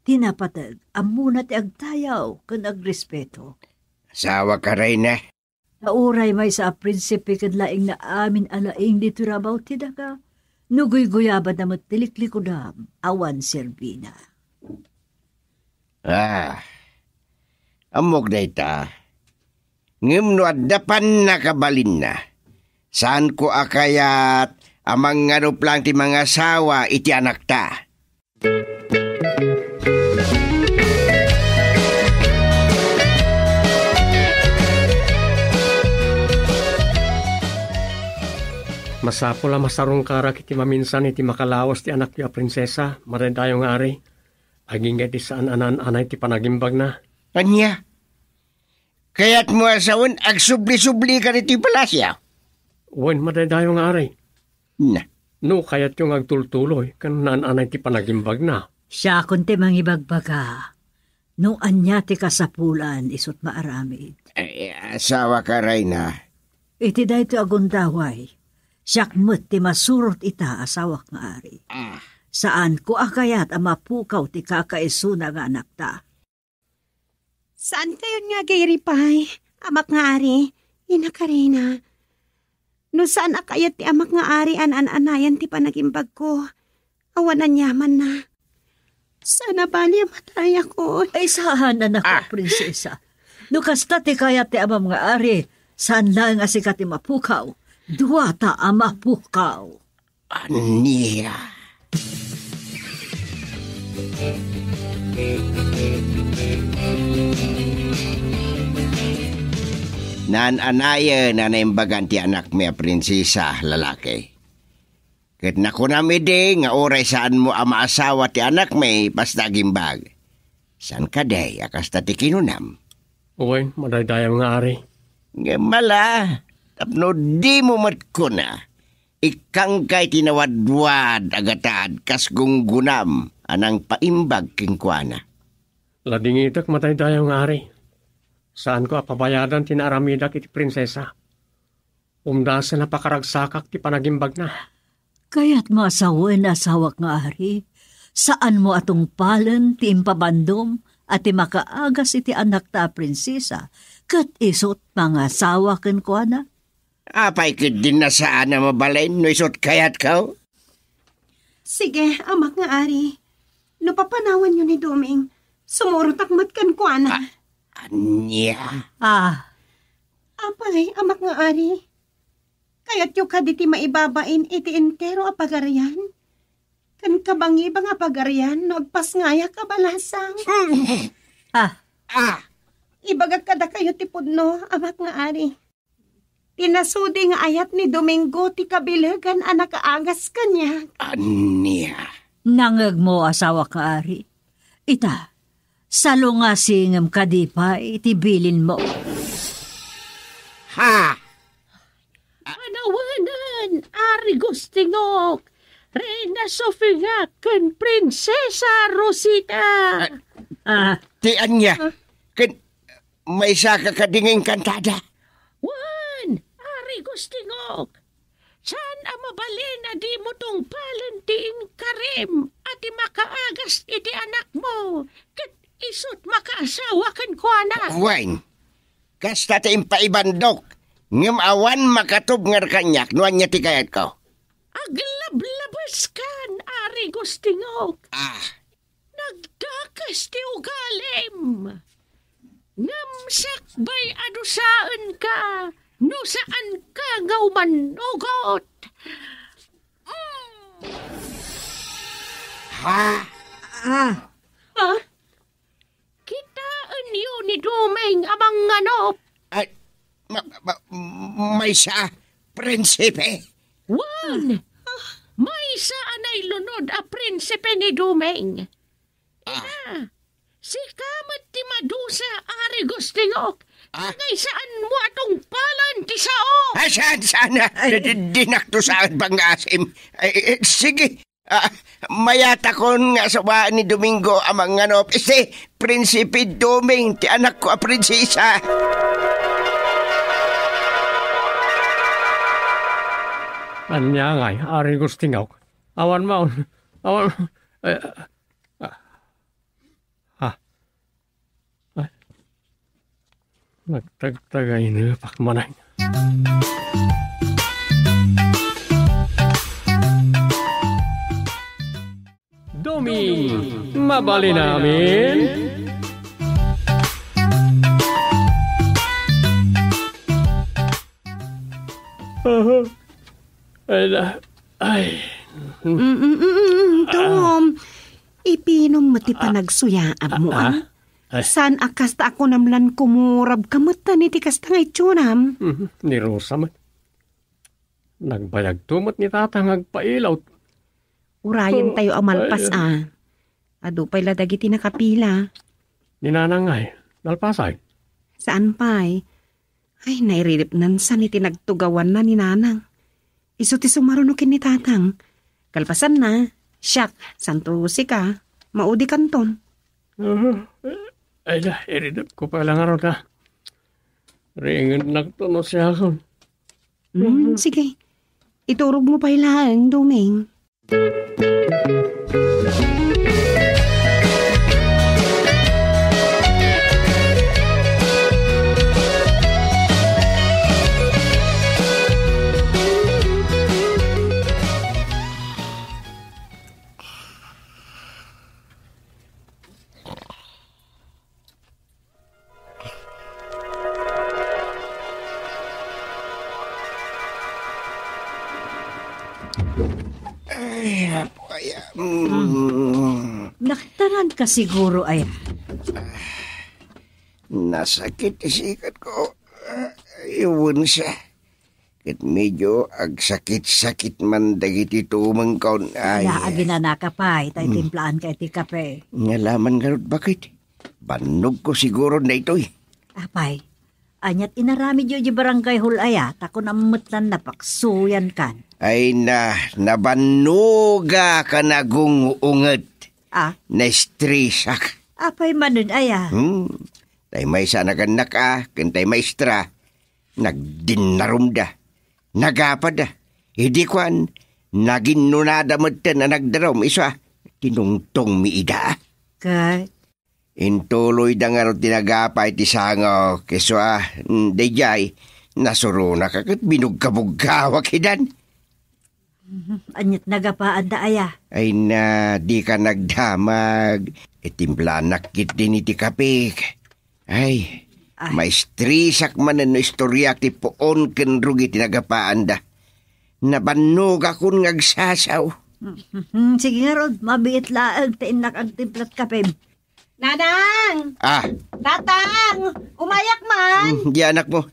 tinapatag, amuna ti agtayaw, kan agrespeto. Asawa ka rin na. Nauray may sa prinsipe kan laing na amin alaing dito rabaw ti daga, nuguy-guyabad na matiliklikulam, awan serbina. Amog na ita. Ngim no adapan na kabalin na. Saan ko akayat amang ngarup lang ti mga asawa iti anak ta. Masapo la masarong karak iti maminsan iti makalawas ti anak ti a prinsesa, madaydayaw nga aray. Aging iti saan anan-anay ti panagimbag na. Anya? Kaya't mo asawon agsubli-subli ka iti palasya. Wen, madaydayaw nga aray. Na. No, kaya't yung agtultuloy, kan naan-anay ti panagimbag na. Siya kun ti mangibagbaga, no anya ti kasapulan isot maaramid. Asawa ka rin na. Iti dayto agundaway, siyak met ti masurot ita asawak nga ari. Saan ko akayat ang mapukaw ti kakaisuna nga anak ta? Saan kayo nga gayripay? Amak nga ari, ina Karina. No saan akayat ti amak nga ari an-anayan ti panagimbag ko? Awanan yaman na. Sana bali matay ako. Ay saan anak ko, prinsesa? No kasta ti kayat ti amam nga ari, saan lang asikat ti mapukaw? Duwata ang mapukaw. Ania. Nan-anayan na naimbagan ti anak mi a prinsesa lalaki. Ket nakunamide nga oray saan mo ang maasawa ti anak mi basta gimbag. San ka day akas ta ti kinunam? Uy, madaydayaw nga ari. Nga mala, tapno di mo matkuna. Ikang kay tinawadwad agatad kas gunggunam anang paimbag kingkwana. Ladingitak mataydayaw nga ari. Saan ko apabayadan tinaramidak iti prinsesa? Umdasa na pakaragsakak ti panagimbag na. Kaya't masawen asawak nga ari, saan mo atong palen ti impabandom at ti makaagas iti anak ta prinsesa, kat isot mga asawa ken kuana? Apay kid din na saan na mabalain no isot kayat ka? Sige, amak nga ari. No papanawan yun ni Doming, sumurot akmat kan kuana. Anya? Apay, amak nga ari. Kaya't yung kaditi maibabain iti entero apagarian. Kan kabangi ba nga pagarian, nagpasngaya ka balasang. Ibagag kada kayo tipod no, amak nga ari. Tinasudi nga ayat ni Domingo ti kabilagan anak kaagas kanya. Aniya. Nangag mo asawa ka ari. Ita, salo nga singam kadipa itibilin mo. Ha! Anawanan, Ari Gustingok, Reina Sofia, kan Prinsesa Rosita. Ti Anya, may saka kadinging kantada. Wan, Ari Gustingok, saan ang mabalin na di mo tong palanting karim at makaagas iti anak mo, kat isot makaasawa kan ko anak. Wine, kasta ti impaibandok. Ngam awan makatub ngar kanyak, nuan niya ti kayat ko. Aglablabas kan, Ari Gustingok. Nagdakas ti ugalim. Ngam sakbay adusaan ka, no saan ka gawman ugot. Kitaan yun ni Dumeng abang nganop. May sa prinsipe. Wan! May sa anay lunod a prinsipe ni Dumeng. Si kamat ti madusa, Ari Gustingok. Ngay saan mo atong palan ti sao? Sana. Dinakto saan bang asim. Sige. Mayata kon nga sawa ni Domingo amang nganop. Prinsipe Dumeng, ti anak ko a prinsesa. Anya ngay, Ari Gustingok. Awan maun. Awan. Nagtagtagay na pakmanay. Domi, mabali namin. Tom, ipinom mo ti panagsuyaan mo, San akas ta ako namlan kumurab kamutan iti kasta nga itsunam? Ni Rosa man. Nagbayag tumot ni tatang agpailaw. Urayan tayo amalpas Ado pa'y ladag iti nakapila. Ni nanangay, nalpasay. Saan pa'y? Ay, nairirip nan san iti nagtugawan na ni nanang. Iso ti sumarunukin ni tatang. Kalpasan na. Siyak, santusi ka. Maudi kanton. Ay la, iridap ko pa lang araw ka. Ringan nagtuno siya ako. Sige. Iturog mo pa ilang, Dumeng. Naktaran ka siguro ay. Nasakit isikat ko. Iwan siya. Kat medyo agsakit-sakit man dagiti tumang kaon. Naagina ka pa, itay timplaan ka iti kape. Ngalaman nga rin bakit? Banog ko siguro na ito'y. Apay, anyat inarami jo di barangay hulaya, tako namutlan na paksuyan kan. Ay nabanuga ka nagungungat. Na-stressak. Apay manun aya. Tay may sana kanak kantay maestra. Nagdinarum da. Nagapad da. Hindi kwan, naginunada mo na nagdarom. Isa, tinungtong miida. Kay? Intuloy da nga rin tinagapay ti sango. Keso dayjay, nasuro na kakat binugkabugkawak hidan. Anyat nagapaan da aya. Ay na, di ka nagdamag. Itimplanak kit din iti kapik. Ay. Maistrisak man no istorya ti poon ken rugi tinagapaan da. Nabanog akong ngagsasaw. Sige nga, Rod. Mabiit laang tainak ang timplat kape. Nanang! Tatang! Umayak man! Di anak mo.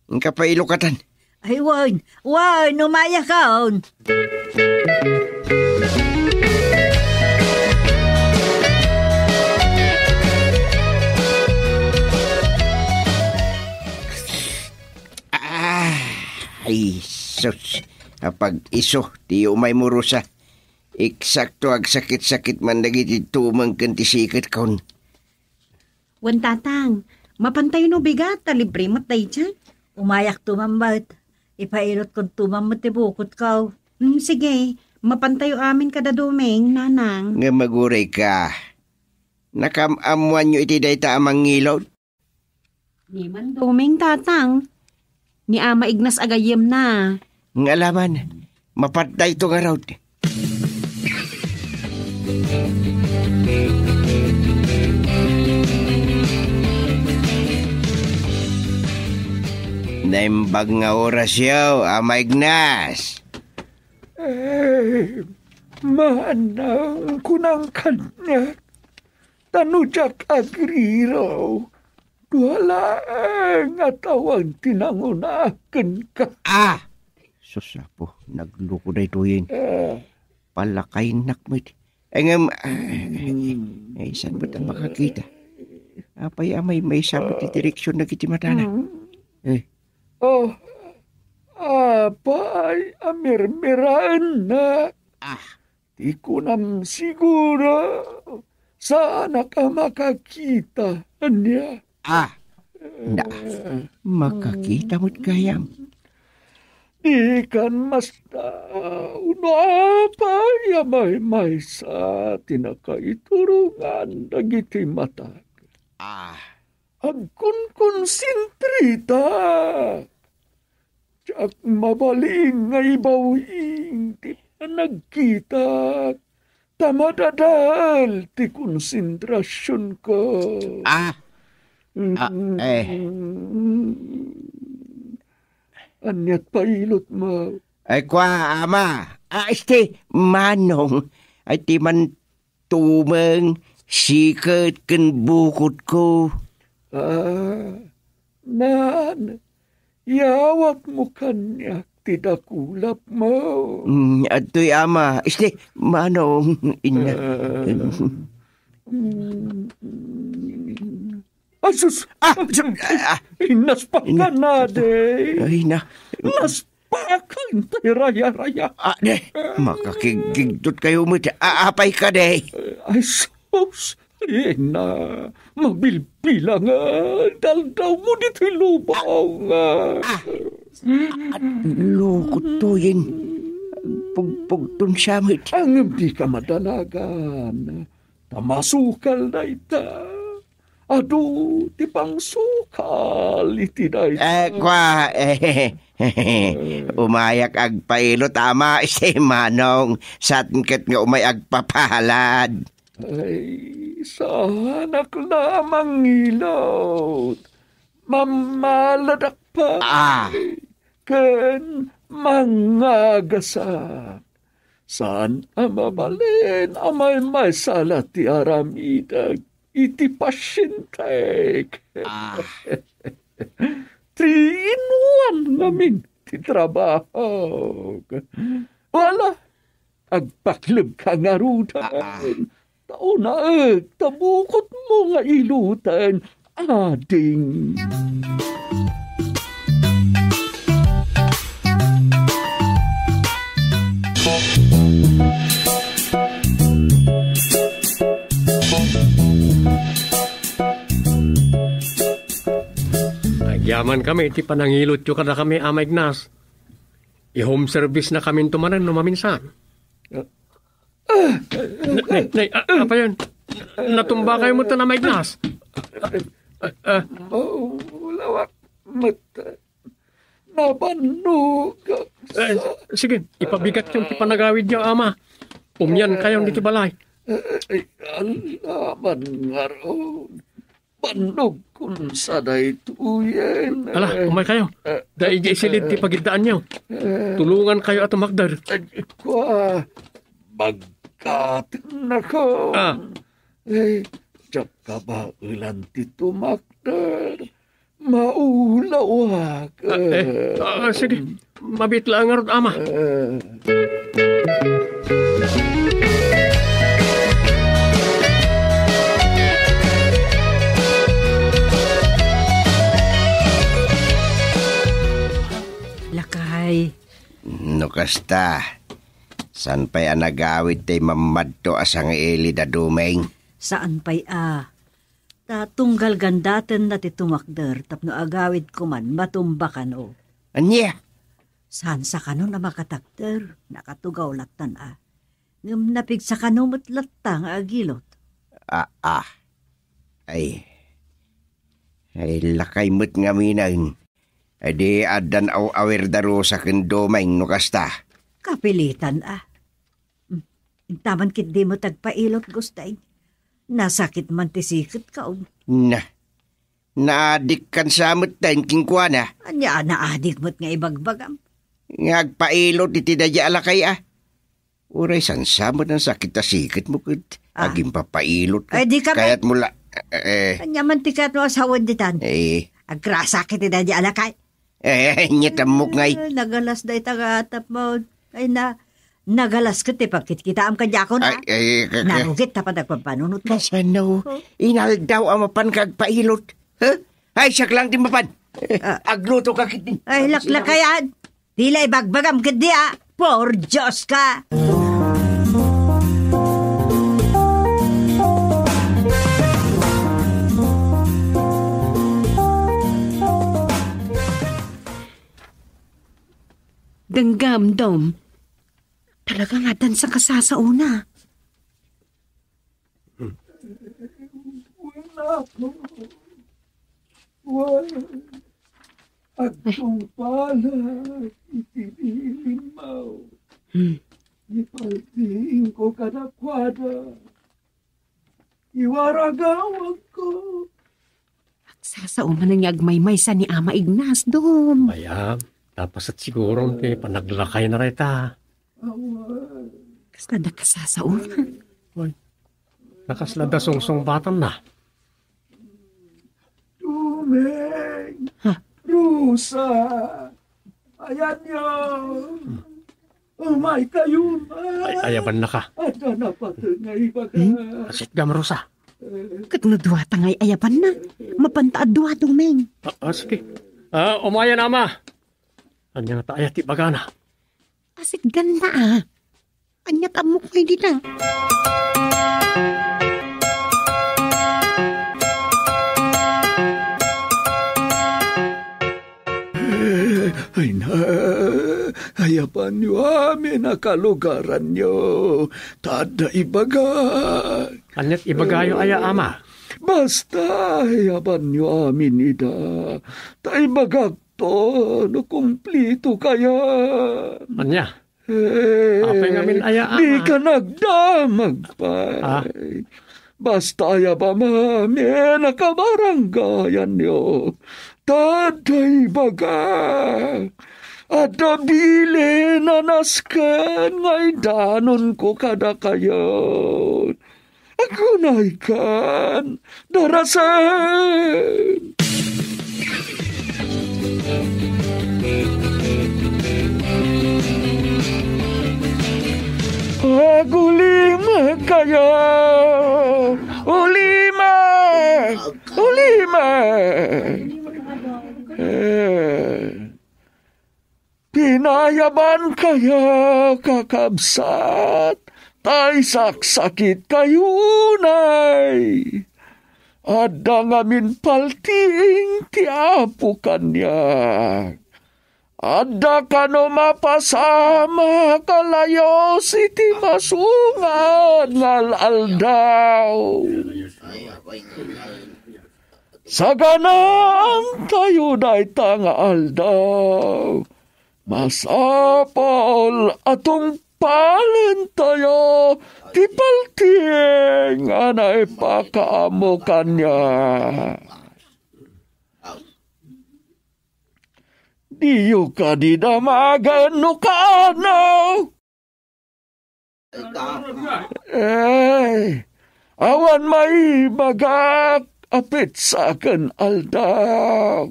Ang kapailukatan. Ay, wan, umayak ka. Ay, sus. Kapag iso, di umay murusa. Eksakto ag sakit-sakit man nagiti tumang kantisikat kaon. Wan tatang, mapantay no bigat, libre mo tayo dyan. Umayak tumambat. Ipailot kong tumambat ibukot ka. Sige, mapantayo amin kada dumeng, nanang. Nga maguray ka. Nakamamuan nyo iti dayta amang ngilod? Ni man dumeng tatang. Ni ama Ignas agayem na. Nga laman, mapatay ito nga raw. Naimbag nga oras yaw, Ama Ignas. Manang kunang kanya. Tanujak agriraw. Wala nga tawang tinangunakan ka. Susapo, nagluko na ito yun. Palakay nakmit. Saan ba't ang makakita? Apay amay may sabot ni direksyon na kiti matana. Apay amirmiraan na. Di ko nam siguro saan ka makakita niya. Makakita mo't kayam. Di kan mas unapay may sa tinakaiturungan dagiti matag. Agkun konsentrita. Tiyak mabaling nga ibawing di pa nagkita. Tamadadal ti konsentrasyon ko. Anyat pailot mo. Ay kwa, ama. Manong. Ay ti man tumang sikat kan bukod ko. Nan, yawat mo kanyak ti dakulap mo. Ato'y ama. Manong. Asus! Naspak ka na, de. Ay na. Naspak ka, raya-raya. Makakigigdot kayo mo. Apay ka, de. Ay, sus! Na, mabilbilang daldaw mo dito lubaw nga. Lukot to yun. Pugtun siya mo. Ang di ka madalagan. Tamasukal na ita. Adu, ti pang sukal iti na ita. Umayak agpailot, ama. Manong, satngkat nga umay agpapalad. Ay, sanak lamang ilot. Mamaladak pa. Ken mangagasan. Saan amabalin amay may salat ti aramidag iti pasyentek. 3-in-1 namin ti trabaho. Wala, agpaklib ka nga rutan. Tao na tabukot mo nga ilutan, ading. Yaman kami, iti panangilot yung kada kami, Ama Ignas. I-home service na kami tumanan no maminsan. Apa yun? Natumba kayo mo ito na, Ama Ignas. Lawak mata. Nabanog. Sige, ipabigat yung ipanagawid niyo, Ama. Umyan kayong dito balay. Alaman nga ron. Panog kung saday tuyen. Ala, umay kayo. Dahil isilid ti pagidaan niyo. Tulungan kayo at umagdar. Bagkat nako. Diyak ka ba ulan ti tumakder? Maulawak. Sige, mabit lang nga ama. Lakay. No kasta, san pa'y anagawid tay mamadto asang ili da dumeng? Saan pa'y tatunggal gandaten na ti tumakder tapno agawid ko man matumbakan o. Anya? Saan sa kano na makatakder? Nakatugaw latan Ngam napig sa kano matlatang agilot. Ay lakay mo't nga minang. Adi adan awer daro sa kendomeng no kasta. Kapilitan Taman kit di mo tagpailot gustay. Nasakit man tisikit ka o. Naadik kan samot tayo kingkuana. Anya naadik mo't nga ibagbagam. Ngagpailot iti dadya alakay Uray san samot ang sakit tasikit mo kit. Aging papailot ka. Ay di ka Kaya't mula. Anya man tikat mo asawad ditan. Agrasakit iti dadya alakay. Nyatamok ngay. Nagalas day tagatap mo. Ay nagalas ka ti pagkit kita am kadya ko na. Narugit tapat nagpapanunot mo. Kasano? Inaldaw ang mapan kagpailot. Ay, siyak lang din mapan. Agluto ka kit. Ay, laklakayan. Tila ibagbagam ka di Por Diyos ka. Danggam, Dom. Talaga nga dan sa kasasauna. Wala. Agtong pala, itinilin mo. Ipaltiin ko kadakwada. Iwaragawag ko. Sasauna na niya agmaymay sa ni Ama Ignas, Dom. Maya, tapos at siguro panaglakay na rita. Kasta na kasasauna. Nakaslada song batan na. Tumeng! Rusa! Ayan niyo! Umay kayo na! Ay, ayaban na ka. Ada na patengay baga. Asit gam, Rosa. Katnudwa tangay ayapan na. Mapantaad duwa, Domeng. Sige. Umayan, Ama. Anya nga taaya ti bagana. Asit ganda Anyat amok may di na. Ay na, hayapan niyo amin nakalugaran niyo. Tada ibaga. Anyat ibagayo aya, Ama. Basta hayapan niyo amin ida. Ta ibagak to, no kumplito kaya. Anya? Apay ngamin aya, Ama. Di ka nagdamag pa. Basta hayapan mami nakabaranggayan niyo. Taday baga, at nabili na naskan ngay danon ko kada kayo. Agunay kan, darasan. Agulima kayo, ulima, ulima. Pinayaban kaya kakabsat, tay saksakit kayo nay. Ada ngamin palting tiapo kanya. Ada kano mapasama kalayo siti masungan ngal aldaw. Saganang tayo day tangal daw. Masapol atong palen tayo. Tipalting anay pakaamo kanya. Diyo ka di damagan no ka ano. Ay, awan may magak apit sa akin aldaw.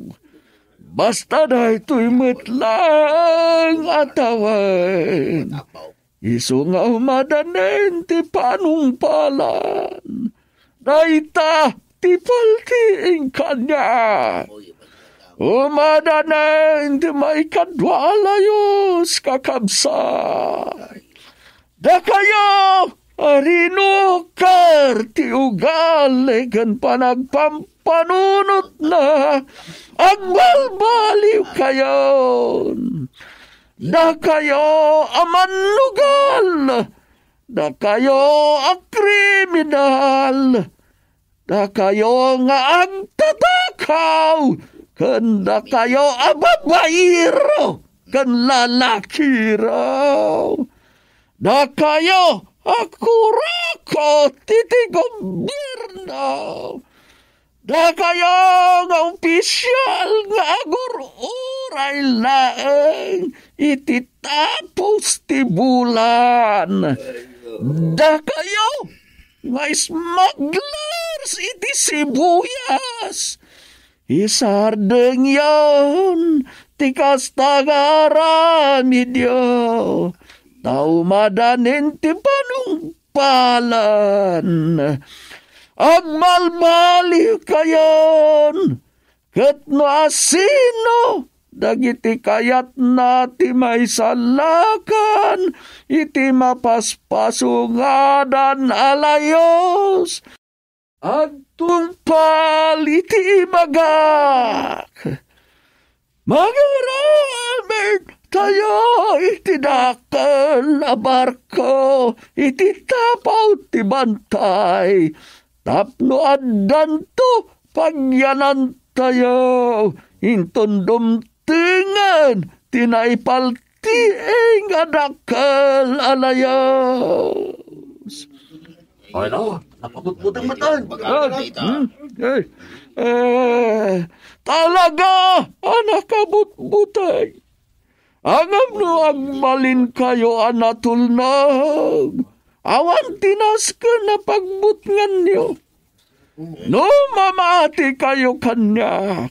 Basta na ito'y metlang atawan. Iso nga umadanen ti panungpalan. Naita ti paltiing kanya. Umadanen ti may kadwalayos kakabsay. Da kayo arinukar ti ugali kan panagpampanunot na agbalbaliw kayon. Da kayo amanugal, da kayo akriminal, da kayo nga agtatakaw, kan da kayo ababairo, kan lalaki raw. Da kayo akurako titigobyerno. Da kayo nga opisyal nga agururay laeng ititapos ti bulan. Da kayo nga smugglers iti sibuyas. Isardeng yon ti kastagaramidyo. Taumadanin ti panungpalan. Agmalbaliw kayon, ket no asino, dagiti kayat na ti may salakan, iti mapaspasungadan alayos, agtungpal iti magak. Magaramid tayo iti dakal na barko, iti tapaw ti bantay, tapno addan to pagyanan tayo, inton dumtingan, tinaipaltiing adakal alayos. Ay na, napabutbutang matan. Talaga, anak kabutbutay. Angam no agmalin kayo anatulnag. Awan tinas ka na pagbutngan niyo. No mamati kayo kanya.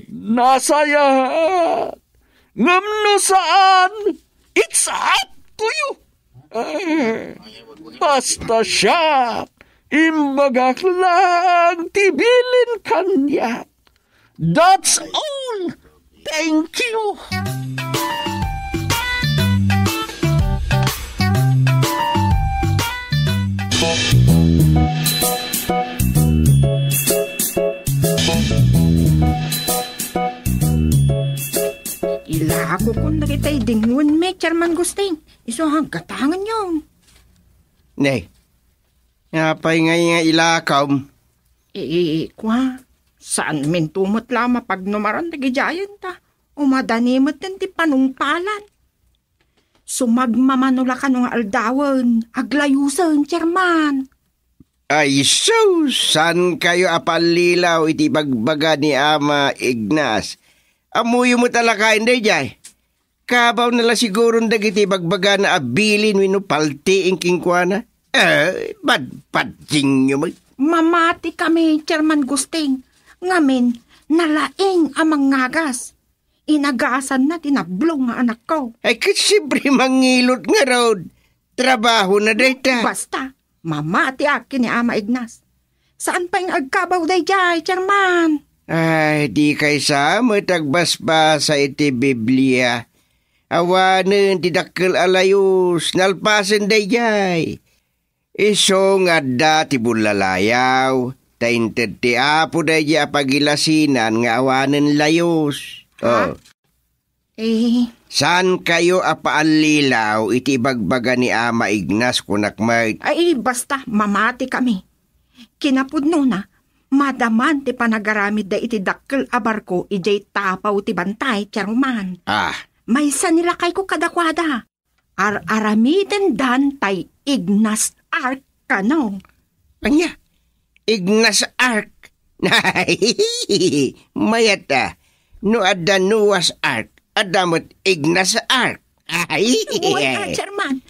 Nasaya. Ngam no saan. It's up to you. Basta siya. Imbagak lang tibilin kanya. That's all. Thank you. Ilago kung nakitay dingun me, Chairman Gusting. Iso hanggatangan yun. Nay, napay nga ilakaw. Kwa, saan min tumot lama pag numaran nagijayan ta? Umadanimot din ti panungpalan. Sumagmamanula ka nung aldawan, aglayusan, Chairman. Ay, so, san kayo apalilaw iti bagbaga ni Ama Ignas? Amuyo mo talaka hindi jay. Kabaw nala siguro dagiti bagbaga na abilin wino paltiing kingkwana. Badpadsing nyo mo. Mamati kami, Chairman Gusting. Ngamin, nalaing amang ngagas. Inagasan na tinablong nga anak ko. Ay, kasibri mangilot nga road. Trabaho na dayta. Basta, mamati akin ni Ama Ignas. Saan pa yung agkabaw day jay, Chairman? Ay, di kaysa matagbasbasa iti Biblia. Awanen ti dakkel alayos, nalpasen dayjay. Iso nga da ti bulalayaw, tainted ti apo dayjay apagilasinan nga awanen layos. Ha? San kayo apaalilaw iti bagbaga ni Ama Ignas kunak may... Ay, basta, mamati kami. Kinapudno na, madaman ti panagaramid da iti dakkel abarko ijay tapaw ti bantay, Chairman. May sanilakay ko kadakwada. Aramiden dan tay Ignas Ark kano. Anya? Ignas Ark? Mayata. No adda Noah's Ark. Adamot Ignas Ark. Uy, Chairman.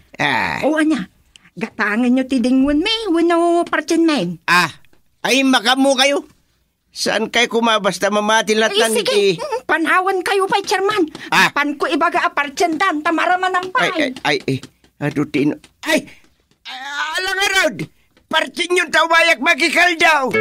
O anya, Gatangan nyo tidingon me, wano parchen men. Ay makamu kayo. Saan kayo kumabasta mamatin lahat ng Sige, panawan kayo pa, Chairman. Pan ko ibaga aparchen dan, tamaraman ang pay. Adutin. Alang arod. Partin yung tawayak makikal daw.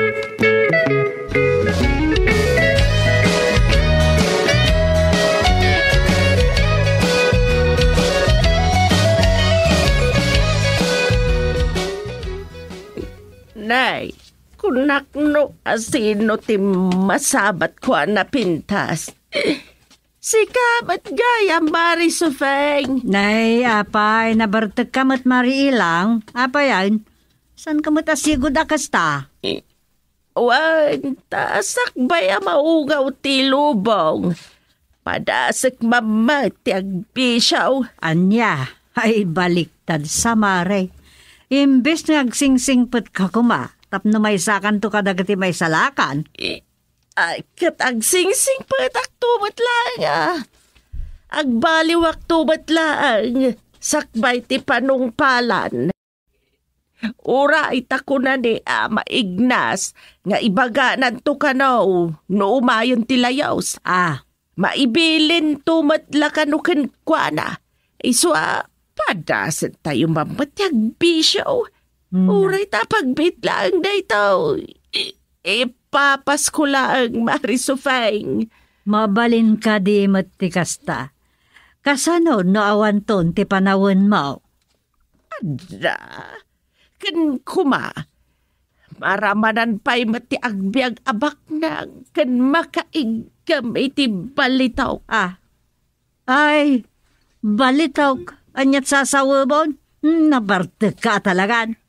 Nay, kunakno asino ti masabat ko na pintas. Sikamat gaya, Mari Sufeng. Nay, apay, nabartag kamat mari ilang. Apa yan? San kamat asigod akasta? Wan, tasak baya maugaw ti lubong. Padasik mamati agbisaw. Anya, ay baliktad sa mare. Imbes nagsingsingpet ka kuma, tapno may sakan to kadagati may salakan. Ay, katagsingsing patak tumat lang Agbaliwak tumat lang. Sakbay ti panungpalan. Ura itako na ni maignas nga ibaga nanto kanaw no umayon ti layaws. Maibilin tumatla kanukin kwa na. Iso padasan tayo mamatyag bisyo. Uray tapagbit lang na ito. Papas ko lang, Mari Sufeng. Mabalin ka di matikasta. Kasano no awanton ti panawin mo? Adra, kan kuma. Maramanan pa'y mati agbiag abak na kan makaigam iti balitaw. Ay, balitaw anyat sasawabon? Nabarte ka talagan.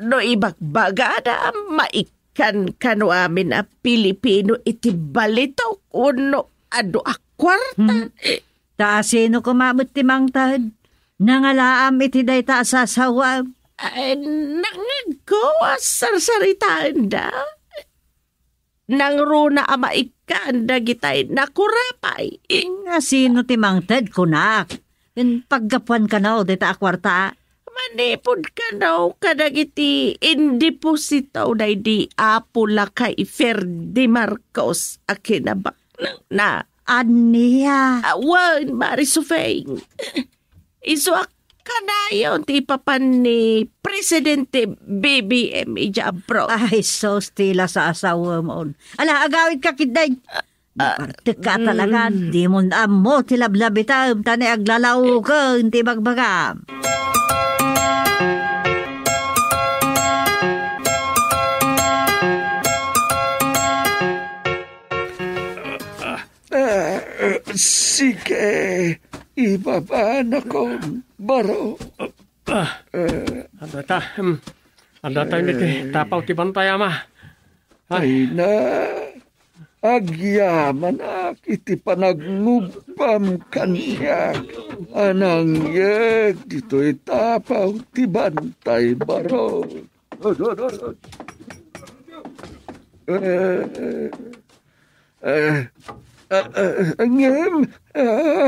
No ibagbaga na maikan kano amin Pilipino iti balitaw kuno ado akwarta. Taasino kumamot ti mangtad? Nangalaam iti day taasasawa. Nangagawa sarsaritaan da. Nang runa maikan da gitay nakurapay. Sino ti mangtad kunak? Paggapuan ka na o day taakwarta. Manipod ka daw kadagiti indipositaw na di apula kay Ferdi Marcos akinabak na. Aniya? Awan, Mari Sufeng. Isuak ka na yun ti papan ni Presidente BBM Ijabro. Ay, so stila sa asawa mo. Ala, agawid ka kiday. Parte ka talaga. Di mo na mo tilablabitam. Tani aglalaw ka. Hindi bagbagam. Sige, ibaba na ko, baro. Adata hindi tapaw ti bantay ama. Ay na, agyaman iti panagnubam kanya. Anang yag, dito'y tapaw ti bantay, baro.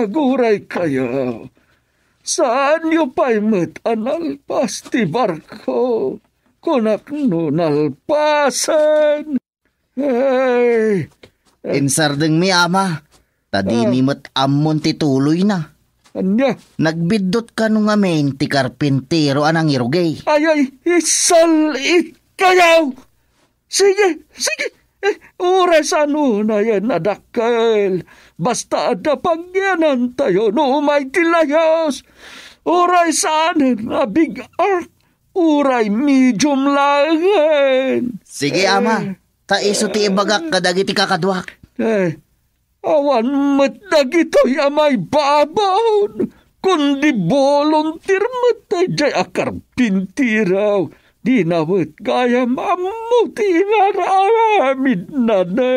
Guray kayo. Saan nyo pa'y matanalpas ti barko? Kunak no nalpasan. Ay. Insardeng mi ama. Tadi mi amon ti tuloy na. Anya? Nagbidot ka nung amin ti karpintero anang irugay. Ay, isal ikayaw. Sige. Oras na yan nadakal. Basta ada pangyanan tayo no may tilayas. Oray saan na big ark. Oray medium langan. Sige ama. Taiso ti ibagak kadagiti kakadwak. Awan matagito'y amay babon. Kundi volunteer matay jay akarpintiraw. Di nawit kaya mamuti inaramid na na.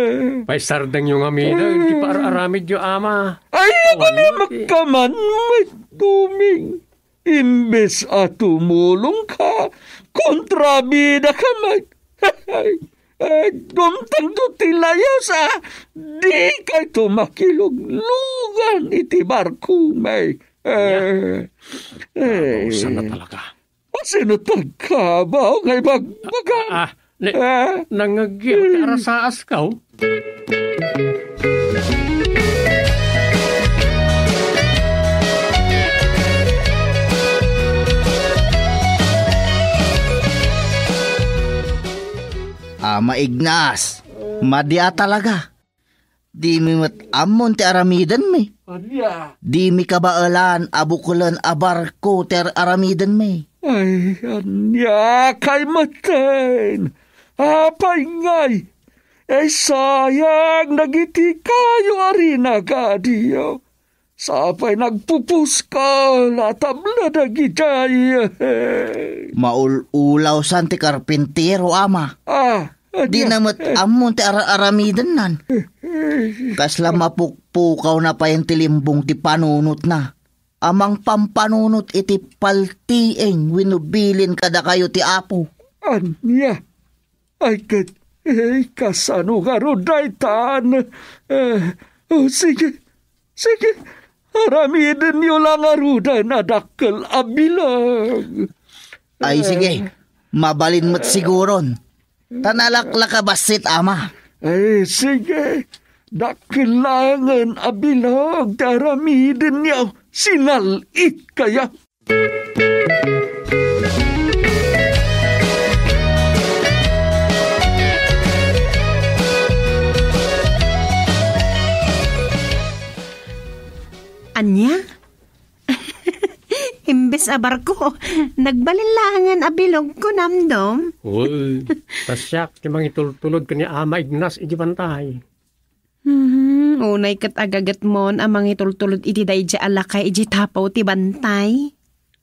Pay sardang yung amina, hindi pa aramid yung ama. Ay, ako na magkaman, may tuming. Imbes at tumulong ka, kontrabida ka man. Dumtang to tilayos di kay tumakilog lugan iti barko may. Saan na talaga? Sinutag ka ba? Ngay magbaga? Nangagyan ka sa askaw? Ama Ignas, madya talaga. Di mi mat amon ti aramidan mi. Di mi kabaalan abukulan abarko ter aramidan mi. Ay, anya kay maten. Apay ngay. Ay sayang nagiti kayo arina kadiyo. Sapay nagpupus ka latabla nagitay. Maululaw san ti karpintero ama. Di namat amon ti aramidan nan. Kasla mapukpukaw na pa yung tilimbong ti panunot na. Amang pampanunot iti paltieng winubilin kada kayo ti apo. Anya? Ay kat, kasano ka ro daytan? Sige. Aramidin niyo lang aruda na dakkel abilang. Ay sige, mabalin mo't siguron. Tanalaklakabasit ama. Ay sige, dakilangan abilang taramidin niyo. Sinalit kaya. Anya? Imbes abarko, nagbalinlangan abilog ko namdom. Uy, tasyak, timang itultulod ka ni Ama Ignas, iti bantay. Unay kat agagat mon amang itultulod iti dayja alakay iti tapaw ti bantay.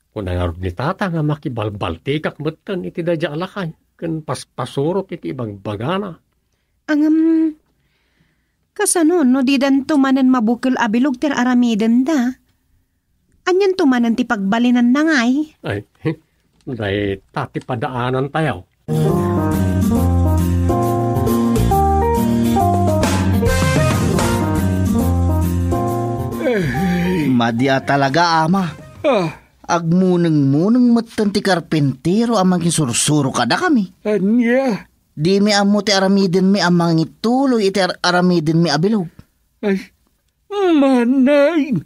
Kung nangarod ni tata nga makibalbalti kakmatan iti dayja alakay, kan paspasurot iti ibang bagana. Kasanon no didan tumanan mabukil abilog ter aramidan da. Anyan tumanan ti pagbalinan na ngay. Ay, day tati padaanan tayaw. Madya talaga ama. Agmuneng-muneng matan ti karpentero amang kisursuro kada kami. Anya? Di mi amo ti aramidin mi amang ituloy iti aramidin mi abilog. Ay, manay.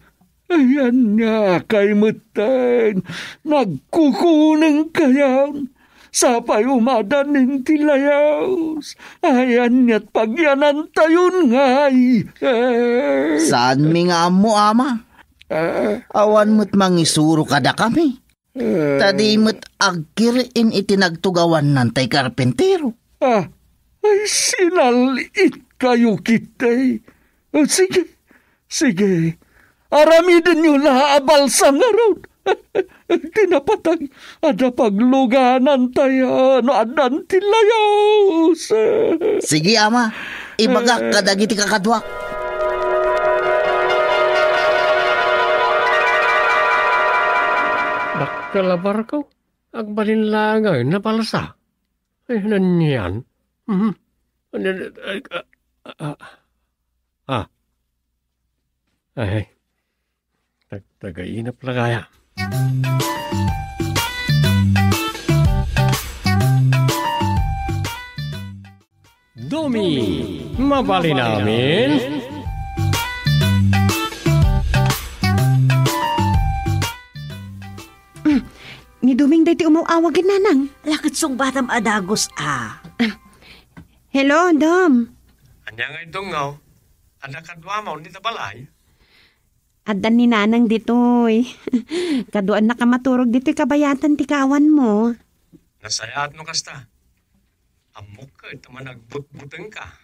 Ayan nga kay matan. Nagkukuneng kayan. Sapay umadanin ti layas. Ayan nga't pagyanan tayon ngay. Saan mi nga amo ama? Awan mo't mangisuro kada kami. Tadi mo't agkiriin itinagtugawan ng tay karpentero. Ay sinalit kayo kitay. Sige. Aramidin nyo na abalsang araw. Tinapatag ada pagluganan tayo no adan tilayos. Sige ama, ibagak kadagiti kakadwak. Kalabar ko, agbalinlangan na palasa. Ay, nanyan. Ay, tagainap na kaya. Domi, mabali namin. Ni Duming dahi ti umawawagin nanang. Lakit song batam adagos Hello, Dom. Anya nga idungaw, anak kadwa mo ni tabalay. Adan ni nanang ditoy. Kaduan na ka maturog dito'y kabayatan ti kawan mo. Nasayat no kasta. Amok ka, tama nagbut-buteng ka.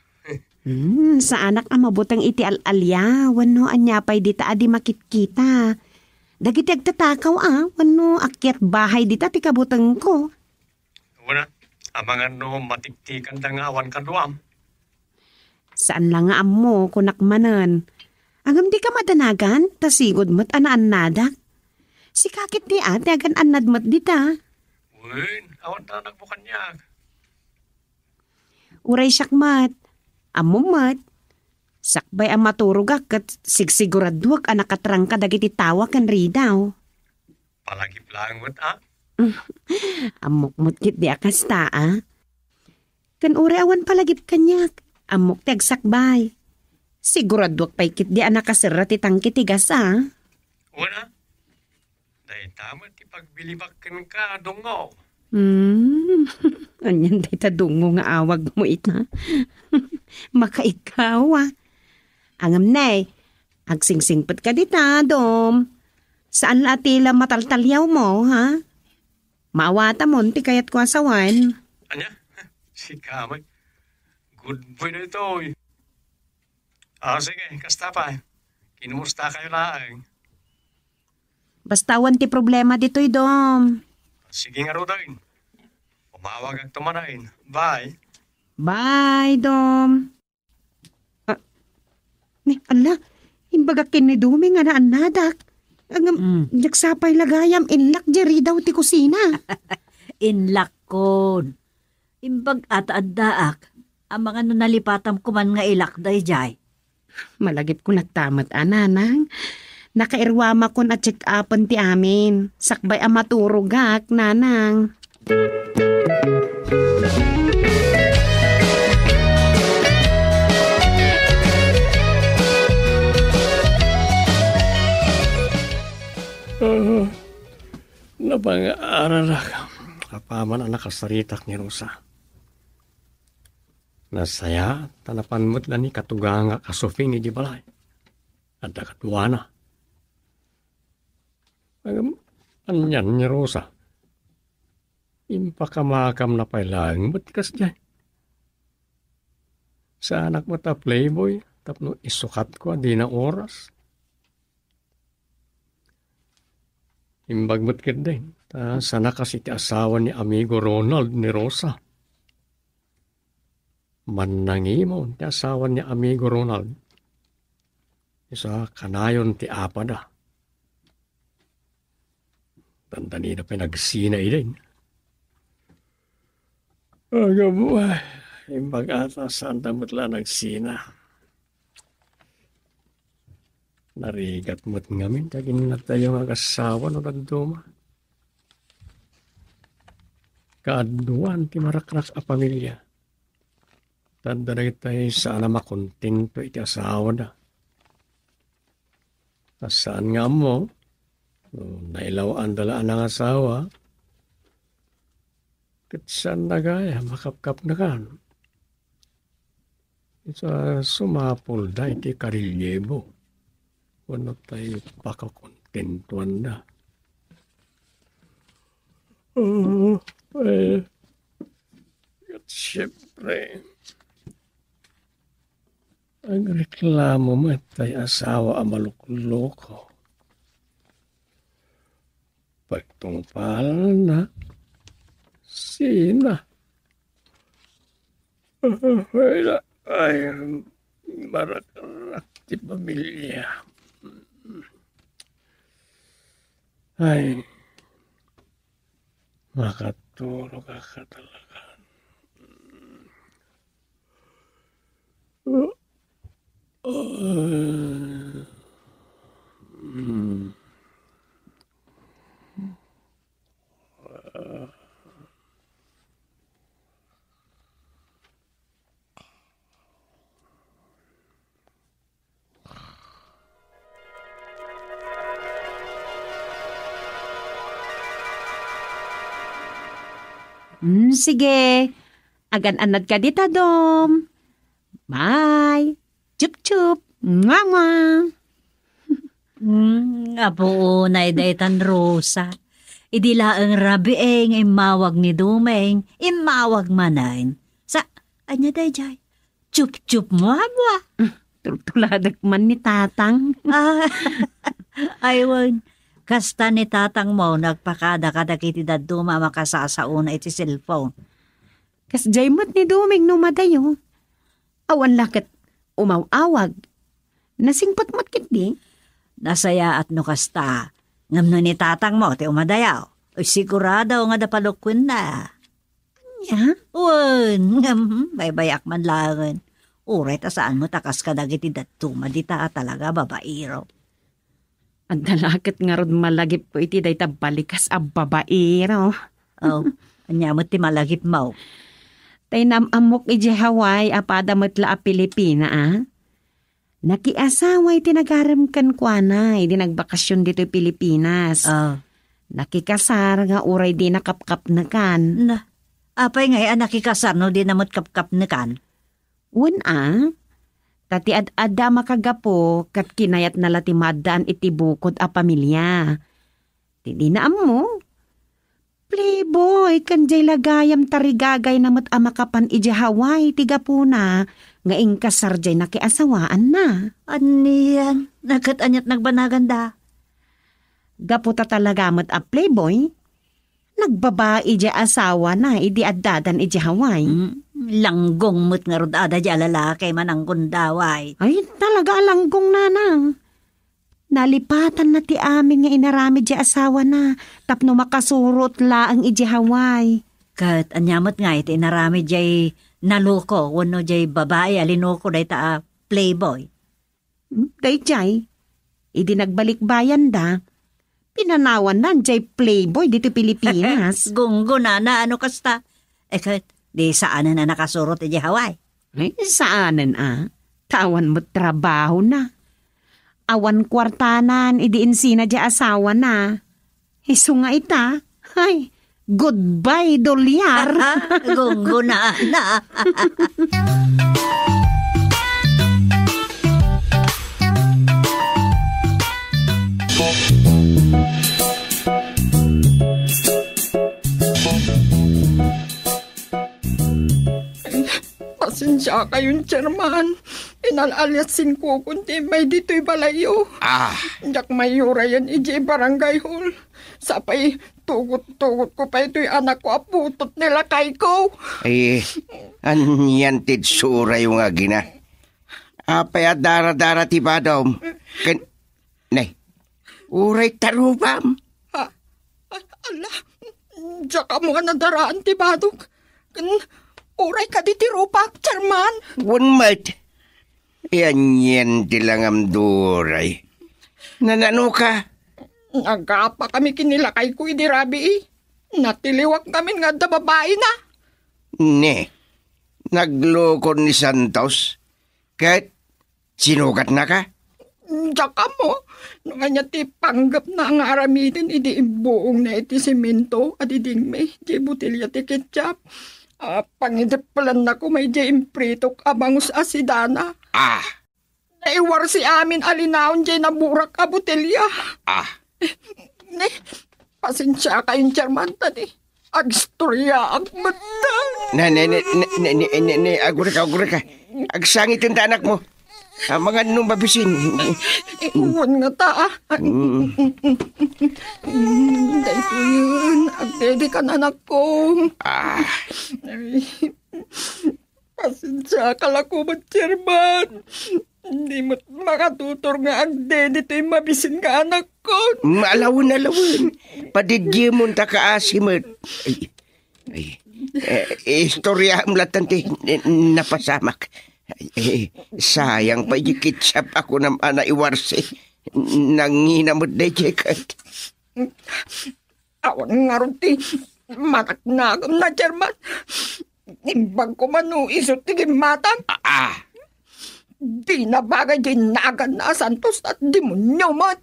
Sa anak ang mabutang iti al-alya. Wano anyapay dita adi makitkita. Dagiti agtatakaw wano akyat bahay dita ti kabutang ko. Wala, amangan no matiktikan da nga awan kaduam. Saan lang nga amo kunakmanan? Angam di ka madanagan, tasigod mo't anaan nadak. Si kakit ni ate agan anad mo't dita. Uy, awan na nagbukanyag. Uray siyakmat, amo mat. Sakbay ang maturugak kat sigsiguraduak ang nakatrang ka dagiti tawa kan ridaw. Palagi plangot Amok kit di akas Kan ure awan palagip kanyak. Amok ti agsakbay. Siguraduak pa'y kit di anak kasira ti tangkit tigas Una, dahil tama ti pagbilibakan ka dungaw. Anyan day tadungo nga awag mo ita. Makaikaw Angam nay, agsingsingpet ka dita, Dom. Saan latila mataltalyaw mo, ha? Maawata mo, ti kayat ko asawan. Anya? Si Kamay. Good boy na ito. Sige, kasta pa. Kinumusta kayo lang. Bastawan ti problema dito'y, Dom. Sige nga Rodain. Umawag at tumanain. Bye. Bye, Dom. Ala, imbaga kinidumi nga na anadak. Ang nagsapay lagayam, inlak jeri daw ti kusina. Inlak kon. Imbag at addaak, ang mga nalipatam kuman nga ilakday jay. Malagip ko nagtamat, nanang. Nakairwama ko na check upan ti amin. Sakbay ang maturugak, nanang. Napang-aaral kapaman ang nakasaritak ni Rosa. Nasaya, tanapan mo't lang ni katuganga kasufing ni Dibalay. At nakatuwa na. Anyan ni Rosa. Impakamakam na pailang mo't kas dyan. Sa anak mo ta playboy, tapno isukat ko di na oras. Imbagmat kit din. Sana kasi ti asawa ni amigo Ronald ni Rosa. Manangimon ti asawa ni amigo Ronald. Isa kanayon ti apada. Tandani na pinagsinay din. Agabuhay. Imbag-ata saan damot lang nagsina. Narigat mo't ngamin, kagin na tayo nga kasawa no nagduma. Kaaduan ti marakrak a pamilya. Tanda na tayo sana makontento iti asawa na. Saan nga mo, nailaw ang dalaan ng asawa, kat saan na gaya, makapkap na kan. Isa sumapol da iti karilyebo. Ano tayo pakakontentuan na. At syempre, ang reklamo mo tayo asawa ang malukloko. Pagtungpal na, sina. Ay, marak-rak ti pamilya. Ay, makatulog ka talaga. Sige. Agan-anad ka dita, Dom. Bye. Chup-chup. Mwah-mwah. Apo na idaytan Rosa. Idila ang rabieng imawag ni Dumeng, imawag manain. Sa, anya day jay? Chup-chup mo. Tultuladak man ni Tatang. Aywan. Kasta ni Tatang mo, nagpakada-kada kiti daduma makasasauna iti cellphone. Kas jaymot ni Dumeng numadayo. Awan lakit umawawag. Nasingpot-mot kit di. Nasaya at no kasta. Ngam no ni Tatang mo, ti umadayaw. O sigurado nga dapalukwin na. Nya? Uwan, ngam, baybayak man langan. Uray ta saan mo takas ka dagiti datuma di ta talaga babairo. Ang dalakat nga rod malagip ko iti day balikas a babaero. Oh, anya mo ti malagip mo. Tay namamok iti Hawaii apada matla a Pilipina Nakiasawa iti nagaram kan kuanay, di nagbakasyon dito Pilipinas. Nakikasar nga uray di nakapkap na kan. Na, apay nga nakikasar no di namot kapkap na kan. Tati ad-ada makagapo kat kinayat na latimadan iti bukod a pamilya. Di na mo. Playboy, kanjay lagayam tarigagay na mat amakapan iji Hawaii tiga puna. Nga ingkasar jay nakiasawaan na. Aniyan, nagkatanyat nagbanaganda. Gaputa talaga mat a playboy. Nagbabae iji asawa na idi addadan iji Hawaii. Langgong mo't nga rod ada di lalaki manang kundaway. Ay, talaga langgong nanang. Nalipatan na ti amin nga inarami di asawa na. Tapno makasurot laang iji Hawaii. Kat anyamot nga iti inarami di naluko. Wano di babae alinuko day ta playboy. Day jay, idi nagbalik bayan da. Pinanawan na jay playboy dito Pilipinas. Gunggo na ano kasta. Kat di saanan na nakasurot iti Hawaii. Ay, saanan Tawan mo trabaho na. Awan kwartanan, idiin di asawa na. Hiso nga ita. Ay, goodbye, dolyar. Gunggo na. Pasensya kayong Chairman. Inalalassin ko kundi may dito'y balayo. Jak mayura yan iji barangay hall. Sapay tugot-tugot ko pa ito'y anak ko aputot nila kay ko. Ay, anyan tidsura yung agina. Apay dara-dara ti badom. Nay, uray tarubam. Ala, jak mo nga nadaraan ti badog. Uray ka di ti rupak, Chairman. One mat. Yan tilang amduray. Nanano ka? Nagapa kami kinilakay ko idirabi Natiliwak kami nga da babae na. Ne, nagloko ni Santos. Kahit sinukat na ka? Tsaka mo, nung kanya ti panggap na ang aramidin, idi buong na iti simento at iding may di butilya ti ketchup. Pangidipalan na ko may di impritok abangus asidana. Naiwar si amin alinaon di naburak a butilya. Ne, pasensya kayong Chairman tadi. Agstorya ang mata. Agura ka. Agsangit yung anak mo. Mga nung mabisin. Iwan nga ta. Dahil ko yun. Agdede ka na anak ko. Pasensya ka lang ko ba, Chairman? Hindi mo makatutor nga agdede to'y mabisin ka anak ko. Alawin. Padigye mo ta kaasimot. Istorya ang latante napasamak. Sayang pa ikitsap ako naman na iwarsi. Nanginamot na ikikat. Awan nga ron ti mataknagam na, Chairman. Imbang ko manu isot tigim matang. Di na bagay din nagan na Santos at demonyo mat.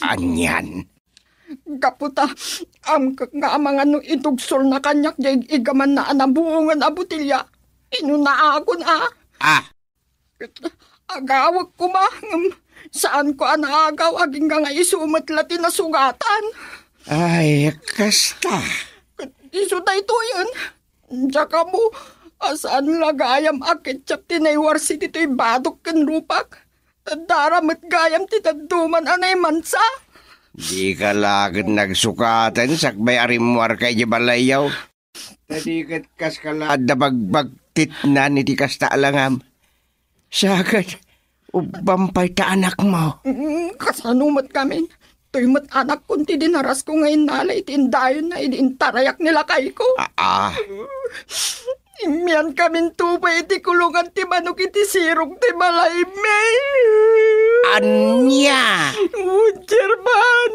Anyan. Kaputa, nga mga no itugsol na kanyak jay igaman na anabuungan a butilya. Inunaagon Agawag ko ma. Saan ko anaagaw aging nga isumat lati na sugatan. Ay, kasta. Iso na ito yun. Tsaka mo, asaan lagayam akit tiyap tinaywar si tito'y badok kan rupak. Tadaramit gayam titaduman anay mansa. Di ka lagad nagsukatan sakbay arimwar kay jibalayaw. Tadikat kas kalad na bagbagtit na ni di kasta alangam. Sakat, ubampay ta anak mo. Kasanumat kami. To'y mat anak kunti dinaras ko ngayon nala itindayon na idintarayak nila kay ko. Imian kamin tupay iti kulungan ti manok iti sirong ti balay may. Anya? Chairman,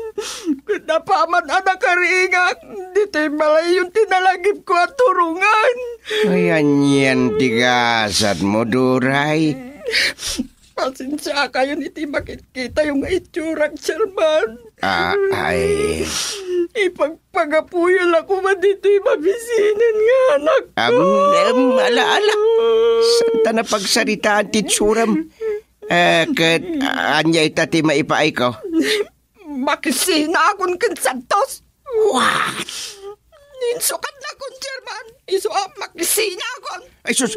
napaman anak karingak, di tayo balay yung tinalagip ko at turungan. Ayan yan, tigasat mo, Duray. Pasensya kayo iti makikita yung itsurang, Chairman. Ay. Ipagpagapuyal ako man dito mabisinan nga anak ko. Ala. Santa na pagsaritaan titsuram. Kat anya itati maipaay ko. Makisina akong kan Santos. What? Ninsukat na akong Chairman. Iso makisina akong. Ay sus.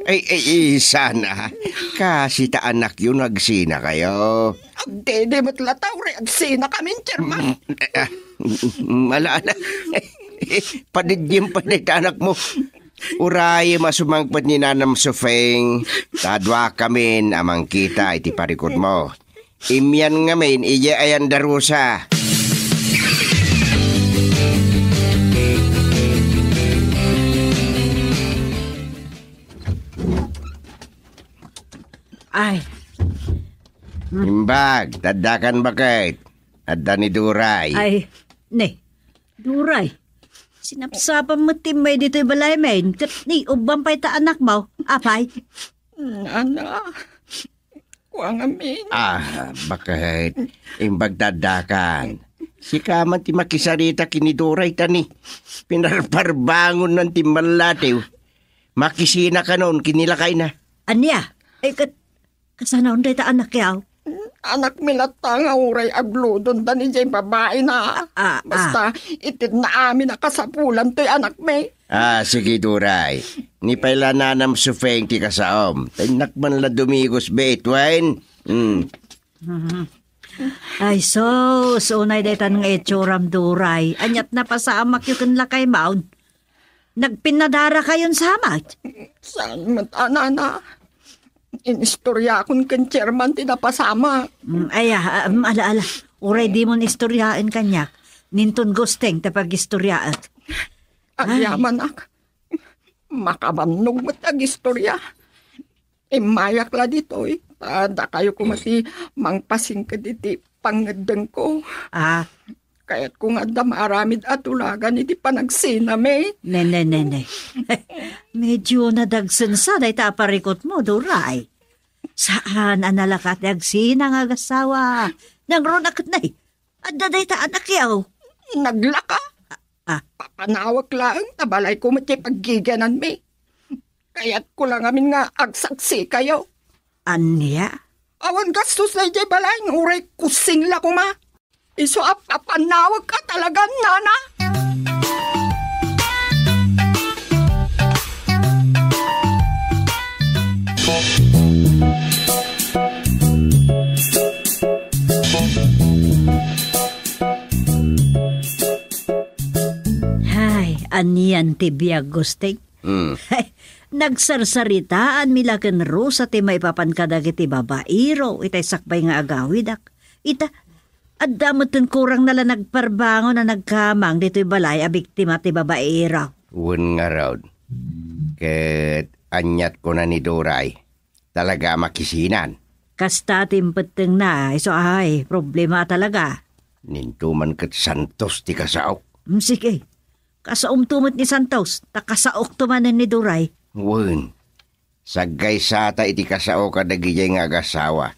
Ay, sana. Kasi ta anak yun nagsina kayo. Agdede mo't lataw rin agsina kami, Chairman. Ala. Padidyan anak mo. Uray masumangpad ni Nanam Sufeng. Tadwa kamin amang kita iti parikod mo. Imyan ngamin iya ayan darusa. Ay. Imbag, tadakan bakit? Adda ni Duray. Ay, ne. Duray. Sinapsapan mo timay dito'y balay main. Kat ni, ubang pa'y ta anak mo. Apay? Nana. Kuang amin. Bakit? Imbag tadakan. Si kaman ti makisarita kini Duray tani. Pinarparbangon ng timbalatiw. Makisina ka noon, kinilakay na. Anya? Ay, kasanaon day ta anak yaw. Anak milata nga uray agludon da ni jay babae na. Basta itin na amin na kasapulan to'y anak may. Sige Duray. Ni paila Nanam Sufeng ti kasaom. Tinakman la dumigos betwain. Ay, so unay day tan nga itsuram Duray. Anyat na pasamak yung lakay maun. Nagpinadara kayon samat. Saan matanana? Inistorya akong kan Chairman tinapasama. Ala. Uray di mo istoryain kanya. Ninton gusteng tapag istoryaan. Agyaman ak. Makabannog mo't ag-istorya. Mayak la dito eh. Tada kayo kumati mangpasing ka diti pangadang ko. Kaya't kung adda maaramid at ulagan iti panagsina may. Ne. Medyo nadagsan sa day taparikot mo, Duray. Saan analakat agsina nga agasawa? Nangronakot na eh. Adda day ta anak yaw. Naglaka? Papanawag lang, nabalay ko mati paggiganan may. Kaya't ko lang amin nga agsaksi kayo. Anya? Awan gastos na jay balay, uray kusing la ko ma. Iso papanawag ka talaga, Nana. Hay, aniyan ti biyag gusting. Nagsarsaritaan milaken ro sa ti maipapan kadag iti babairo, itay sakbay nga agawidak. At damutin kurang nala nagparbango na nagkamang dito'y balay a biktima ti babaira. Uwan nga raw. Ket anyat ko na ni Duray. Talaga makisinan. Kasta timpeteng na, iso ay, problema talaga. Nintuman ket Santos ti kasaok. Sige, kasaom tumot ni Santos, takasaok tumanan ni Duray. Uwan. Sagay sata iti kasaok kadagijay nga agasawa.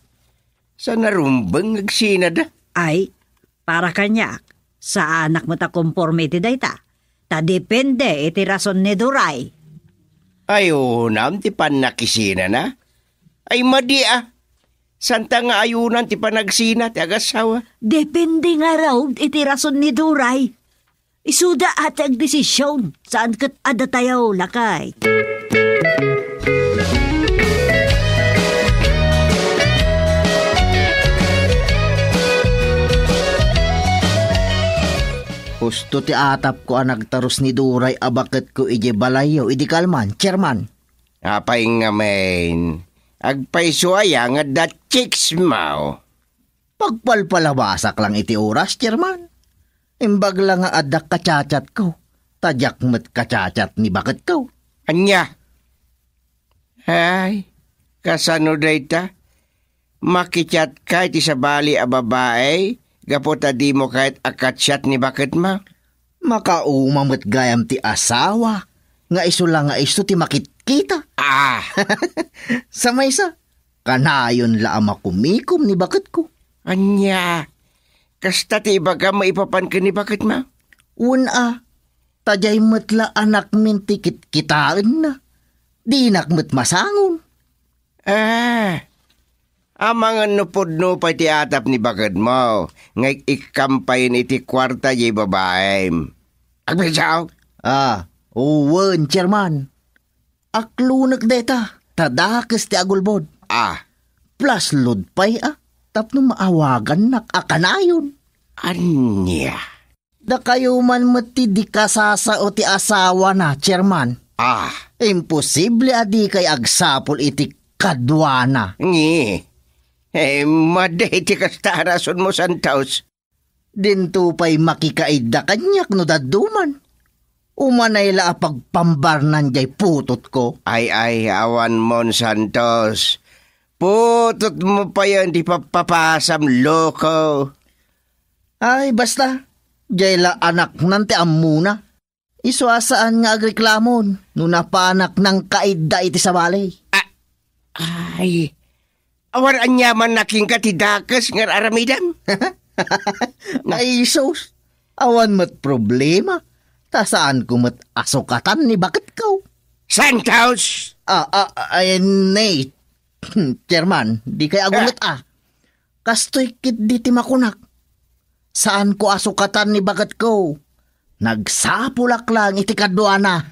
Sa narumbang agsinada. Ay, para kanyak, sa anak mo ta conformity day ta. Ta depende iti rason ni Duray. Ay, unam ti panakisina na. Ay, madi Santa nga ayunan ti panagsina ti agasawa. Depende nga raw iti rason ni Duray. Isuda at ang desisyon saan kat ada tayo lakay. Gusto ti atap ko ang nagtaros ni Duray abakit ko ije balayo, idi kalman, Chairman. Apay nga main, agpaisuaya nga dat chicks mo. Pagpalpalabasak lang iti oras, Chairman. Imbag lang nga adak kacachat ko, tadyak met kacachat ni bakit ko. Anya? Ay, kasano dayta? Makichat kahit isa bali a babae, gapota di mo kahit akatsat ni bakit ma? Makaumamot gayam ti asawa. Nga iso lang nga iso ti makitkita. Sa maysa, kanayon laang makumikom ni bakit ko. Anya, kasta ti ibaga maipapan ka ni bakit ma? Una, tajay matla anak min ti kitaan na. Di nakmat masangon. Amangan nupod pa ti atap ni bakit mo. Ngay ikampayin iti kwarta jay babae. Agbisaw? Uwan, chairman. Aklunak deta, tadakas ti agulbod. Plus load pa'y tapno maawagan nak akanayon. Anya? Da kayo man mati di kasasa o ti asawa na, chairman. Imposible adi kay agsapol iti kadwana. Maday ti kasta rason mo santaos. Dinto pa'y makikaida kanyak no daduman. Umanay la pagpambarnan jay putot ko. Ay, awan mon Santos. Putot mo pa yan, di papapasam loko. Ay, basta. Jay la anak nante amuna. Isuasaan nga agreklamon no napanak ng kaida iti sa balay. Ay, awan anyaman naking katidakas nga aramidam. Ay, sos. Awan mat problema. Ta saan ko mat asukatan ni bakit ko? Santos! Ay, nay. Chairman, di kay agulat Kastoy kit di ti makunak. Saan ko asukatan ni bakit ko? Nagsapulak lang iti kadwana.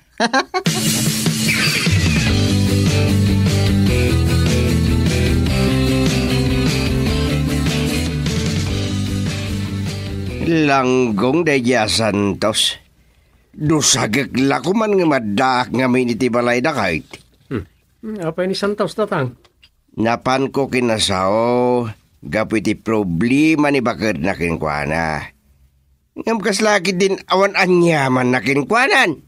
Langgong daya Santos. Dusagak lakuman nga madak nga may iti balay da kahit. Apa ni Santos tatang? Napan ko kinasao, gapu iti problema ni bakit na kinkwana. Ngam kaslaki din awan anyaman na kinkwanan.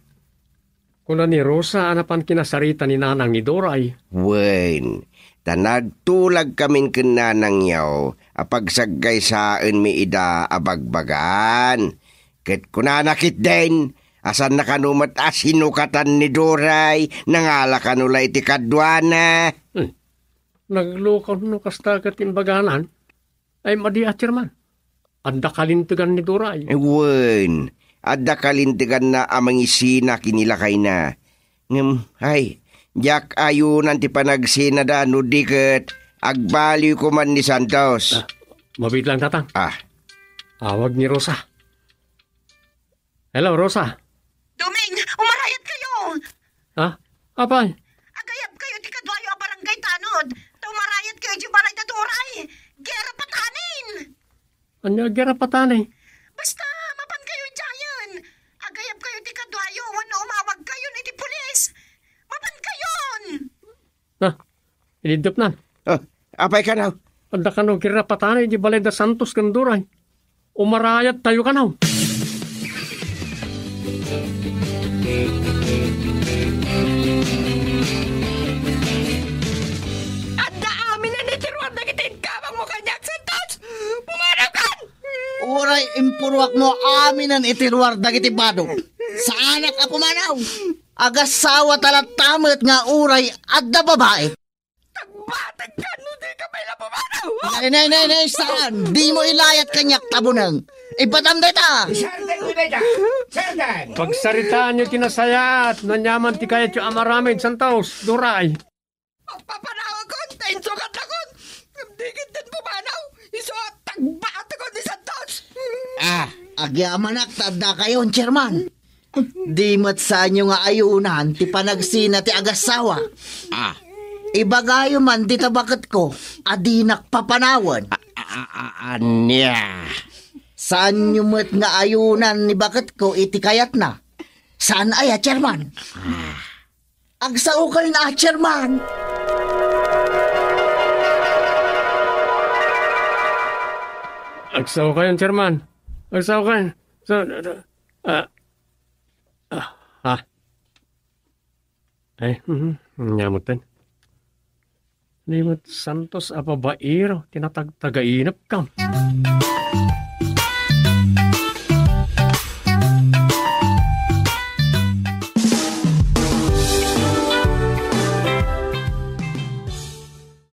Kuna ni Rosa, anapan kinasarita ni nanang ni Doray. Wen, tanagtulag kamin kinanang yaw, apagsagay saan mi ida abagbagan. Ket kuna nakit din, asan nakanumat asinukatan ni Doray, nangala kanula iti kadwana. Naglukaw no kasta katimbaganan, ay madi chairman. Adda kalintigan ni Doray. Wen, adda kalintigan na amang isina kinilakay na. Ay, jak ayunan ti panagsina da no diket, agbaliw ko man ni Santos. Mabit lang tatang. Awag ni Rosa. Hello, Rosa. Duming, umarayat kayo! Apay? Agayab kayo di kadwayo a barangay tanod. Umarayat kayo di balay na Doray. Gera patanin! Anya, gera patanay. Basta, mapan kayo dyan. Agayab kayo di kadwayo. Wano umawag kayo ni di pulis. Mapan kayon! Inidop na. Apay ka na? Adda ka no, gera patanay di balay da Santos kan Doray. Umarayat tayo ka na. Uray impurwak mo aminan itiruar dagiti bado. Sa anak ako manaw. Agasawa talat tamet nga uray adda babae. Tagbatag ka, no di ka may lapamanaw. Nay, saan? Di mo ilayat kanyak tabunang. Ibatam deta. Pagsaritaan nyo kinasayat, nanyaman ti kayat yung amaramid Santos, Doray. Pagpapanawag ko, tainso ka takot. Digit din pumanaw. Iso, tagbatag ko ni Santos. Agyamanak tadda kayon, chairman. Di mat sa inyo nga ayunan, ti panagsina ti agasawa. Ibagayo man, di tabakat ko, adinak papanawan. Anya. Saan nyo mat nga ayunan ni bakat ko, iti kayat na? Saan aya, chairman? Agsao kayo na, chairman. Agsaw kayo, chairman. Agsaw kayo. Nyamutan. Limot Santos apabairo, tinatagtagainap kam.